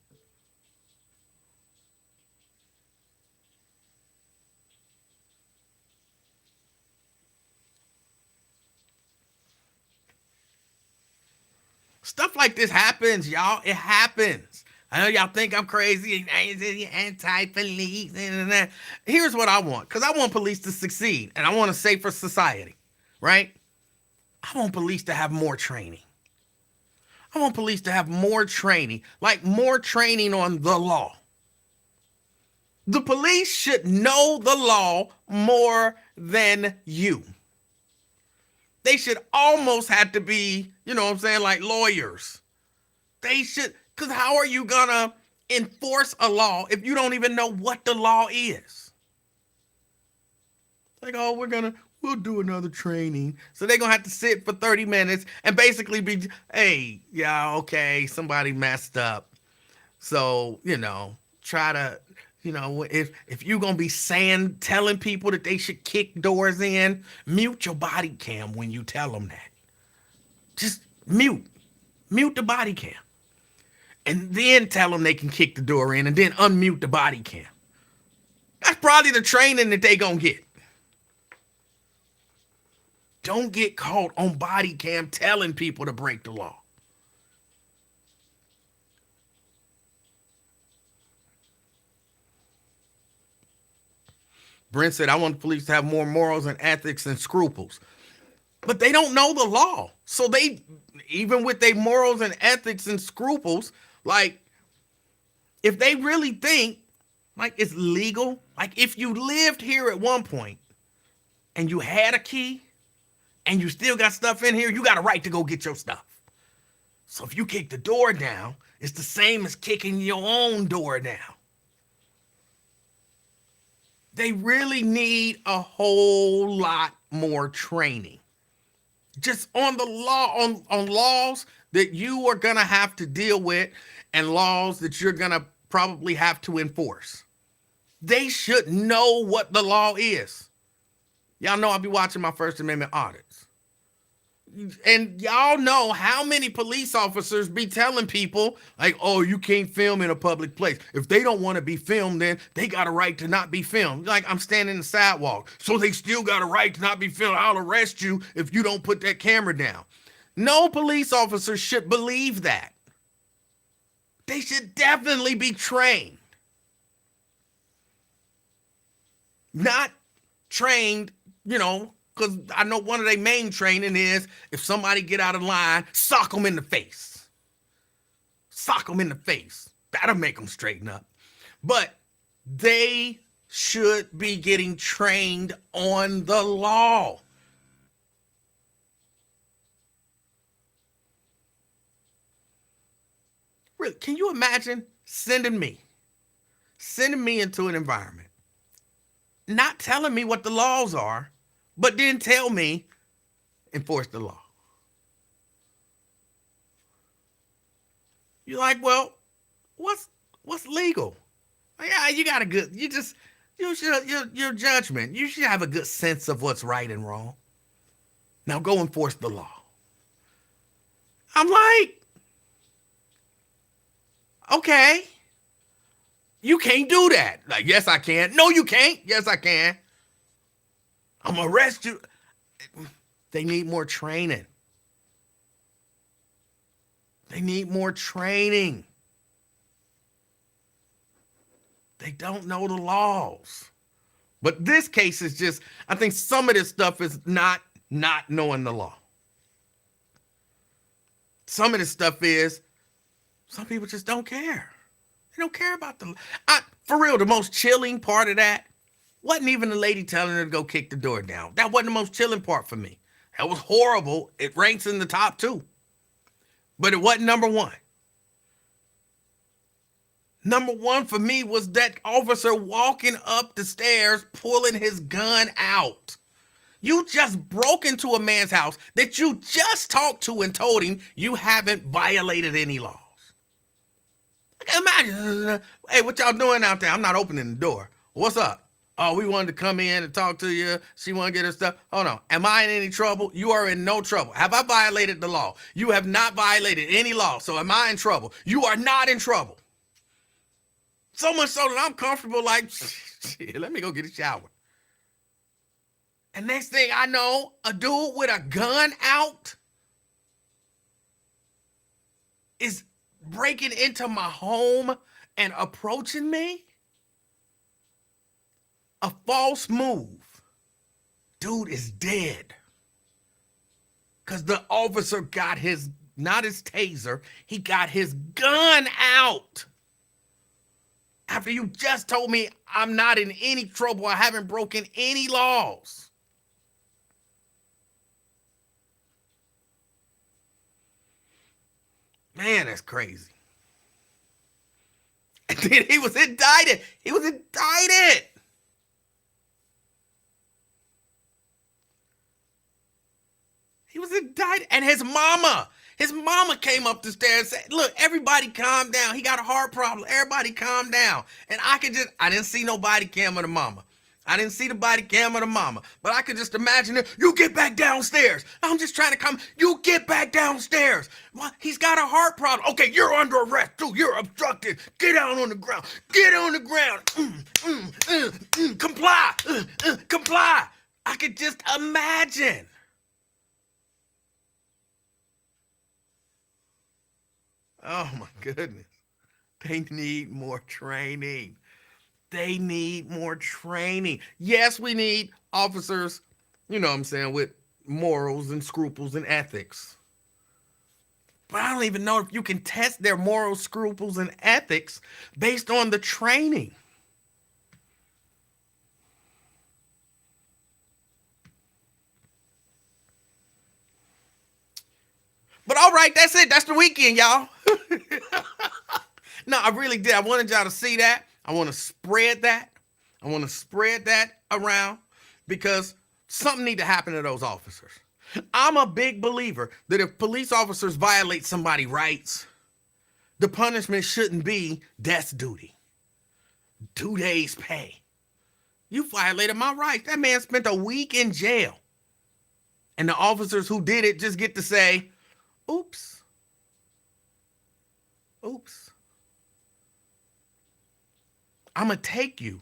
Stuff like this happens, y'all. It happens. I know y'all think I'm crazy, anti-police. Here's what I want, because I want police to succeed, and I want a safer society, right? I want police to have more training. I want police to have more training, like more training on the law. The police should know the law more than you. They should almost have to be, you know what I'm saying, like lawyers. They should. Because how are you going to enforce a law if you don't even know what the law is? Like, oh, we'll do another training. So they're going to have to sit for 30 minutes and basically be, hey, yeah, okay, somebody messed up. So, try to, if you're going to be telling people that they should kick doors in, mute your body cam when you tell them that. Just mute the body cam. And then tell them they can kick the door in and then unmute the body cam. That's probably the training that they gonna get. Don't get caught on body cam telling people to break the law. Brent said, I want the police to have more morals and ethics and scruples. But they don't know the law. So they, even with their morals and ethics and scruples, like, if they really think, like, it's legal, like, if you lived here at one point and you had a key and you still got stuff in here, you got a right to go get your stuff. So if you kick the door down, it's the same as kicking your own door down. They really need a whole lot more training. Just on the law, on laws that you are going to have to deal with and laws that you're going to probably have to enforce. They should know what the law is. Y'all know I'll be watching my First Amendment audits. And y'all know how many police officers be telling people, like, oh, you can't film in a public place. If they don't want to be filmed, then they got a right to not be filmed. Like, I'm standing in the sidewalk, so they still got a right to not be filmed. I'll arrest you if you don't put that camera down. No police officer should believe that. They should definitely be trained. Not trained, because I know one of their main training is if somebody get out of line, sock them in the face. Sock them in the face. That'll make them straighten up. But they should be getting trained on the law. Really, can you imagine sending me into an environment, not telling me what the laws are, but then tell me, enforce the law? You're like, well, what's legal? Yeah, you got a good, your judgment. You should have a good sense of what's right and wrong. Now go enforce the law. I'm like, okay, You can't do that. Like, yes, I can. No, you can't. Yes, I can. I'm going to arrest you. They need more training. They need more training. They don't know the laws. But this case is just, I think some of this stuff is not knowing the law. Some of this stuff is, some people just don't care. They don't care about for real, the most chilling part of that wasn't even the lady telling her to go kick the door down. That wasn't the most chilling part for me. That was horrible. It ranks in the top 2. But it wasn't number 1. Number 1 for me was that officer walking up the stairs, pulling his gun out. You just broke into a man's house that you just talked to and told him you haven't violated any laws. Imagine, hey, what y'all doing out there? I'm not opening the door. What's up? Oh, we wanted to come in and talk to you. She want to get her stuff. Hold on. Am I in any trouble? You are in no trouble. Have I violated the law? You have not violated any law. So am I in trouble? You are not in trouble. So much so that I'm comfortable like, shit, let me go get a shower. And next thing I know, a dude with a gun out is breaking into my home and approaching me. A false move. Dude is dead. Because the officer got not his taser, he got his gun out. After you just told me I'm not in any trouble, I haven't broken any laws. Man, that's crazy. And then he was indicted. He was indicted. He was indicted. And his mama came up the stairs and said, look, everybody calm down. He got a heart problem. Everybody calm down. And I didn't see no body cam of the mama. I didn't see the body cam of the mama. But I could just imagine it. You get back downstairs. I'm just trying to come. You get back downstairs. Well, he's got a heart problem. Okay, you're under arrest too. You're obstructed. Get down on the ground. Get on the ground. Comply. Comply. I could just imagine. Oh my goodness. They need more training. They need more training. Yes, we need officers, you know what I'm saying, with morals and scruples and ethics. But I don't even know if you can test their morals, scruples, and ethics based on the training. But all right, that's it. That's the weekend, y'all. No, I really did. I wanted y'all to see that. I want to spread that. I want to spread that around because something need to happen to those officers. I'm a big believer that if police officers violate somebody's rights, the punishment shouldn't be death duty. 2 days pay. You violated my rights. That man spent a week in jail. And the officers who did it just get to say, oops. Oops. I'm going to take you.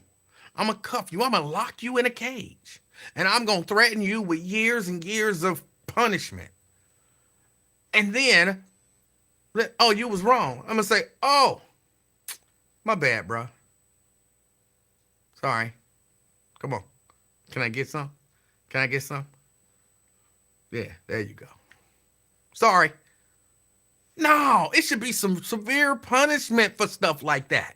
I'm going to cuff you. I'm going to lock you in a cage. And I'm going to threaten you with years and years of punishment. And then, oh, you was wrong. I'm going to say, oh, my bad, bro. Sorry. Come on. Can I get some? Can I get some? Yeah, there you go. Sorry. No, it should be some severe punishment for stuff like that.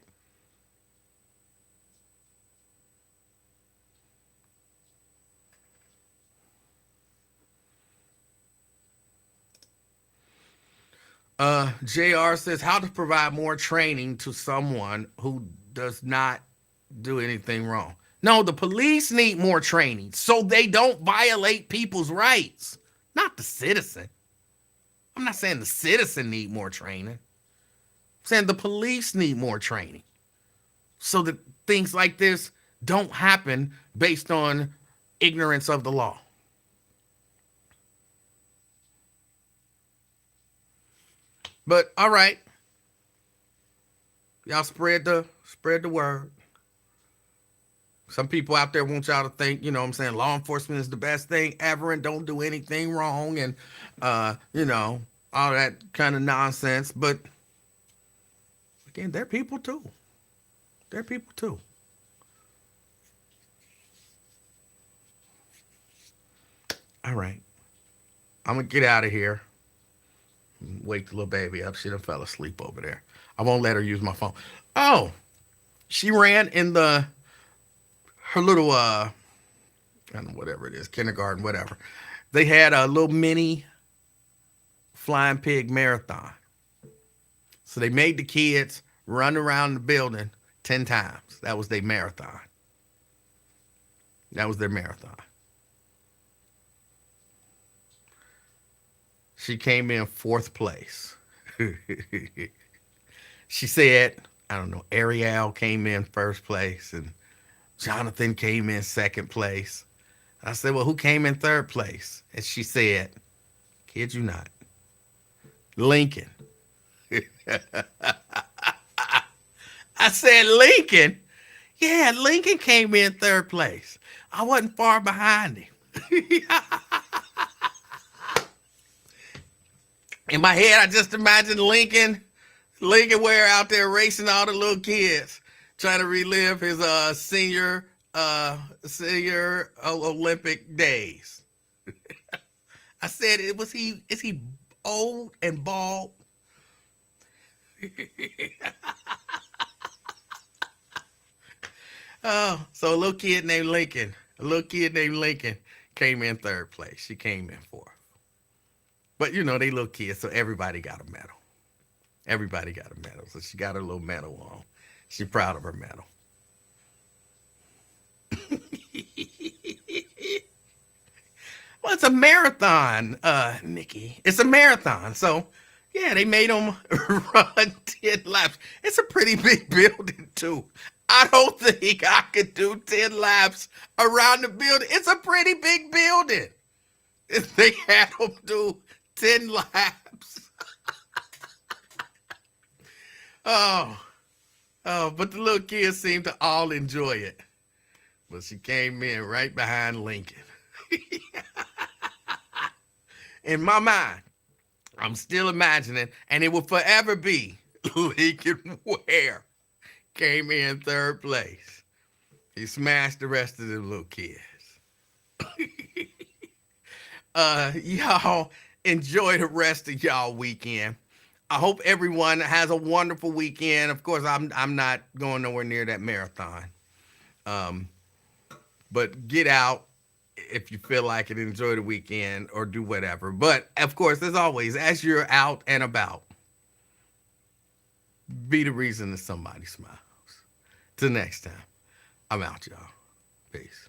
JR says how to provide more training to someone who does not do anything wrong. No, the police need more training so they don't violate people's rights, not the citizen. I'm not saying the citizen need more training. I'm saying the police need more training so that things like this don't happen based on ignorance of the law. But all right. Y'all spread the word. Some people out there want y'all to think, you know what I'm saying, law enforcement is the best thing ever and don't do anything wrong and, you know, all that kind of nonsense. But, again, they're people too. They're people too. All right. I'm going to get out of here. Wake the little baby up. She done fell asleep over there. I won't let her use my phone. Oh, she ran in her little, I don't know, whatever it is, kindergarten, whatever. They had a little mini flying pig marathon. So they made the kids run around the building 10 times. That was their marathon. That was their marathon. She came in 4th place. She said, I don't know, Ariel came in 1st place and Jonathan came in 2nd place. I said, well, who came in 3rd place? And she said, kid you not, Lincoln. I said, Lincoln? Yeah, Lincoln came in 3rd place. I wasn't far behind him. In my head, I just imagined Lincoln Ware out there racing all the little kids, trying to relive his senior Olympic days. I said, is he old and bald? Oh, so a little kid named Lincoln came in 3rd place. She came in 4th. But, you know, they little kids, so everybody got a medal. Everybody got a medal. So she got her little medal on. She's proud of her medal. Well, it's a marathon, Nikki. It's a marathon. So, yeah, they made them run 10 laps. It's a pretty big building, too. I don't think I could do 10 laps around the building. It's a pretty big building. If they had them do 10 laps. Oh, but the little kids seemed to all enjoy it. But she came in right behind Lincoln. In my mind, I'm still imagining, and it will forever be Lincoln Ware came in 3rd place. He smashed the rest of the little kids. Y'all enjoy the rest of y'all weekend. I hope everyone has a wonderful weekend. Of course, I'm not going nowhere near that marathon. But get out if you feel like it, enjoy the weekend or do whatever. But of course, as always, as you're out and about, be the reason that somebody smiles. Till next time, I'm out, y'all. Peace.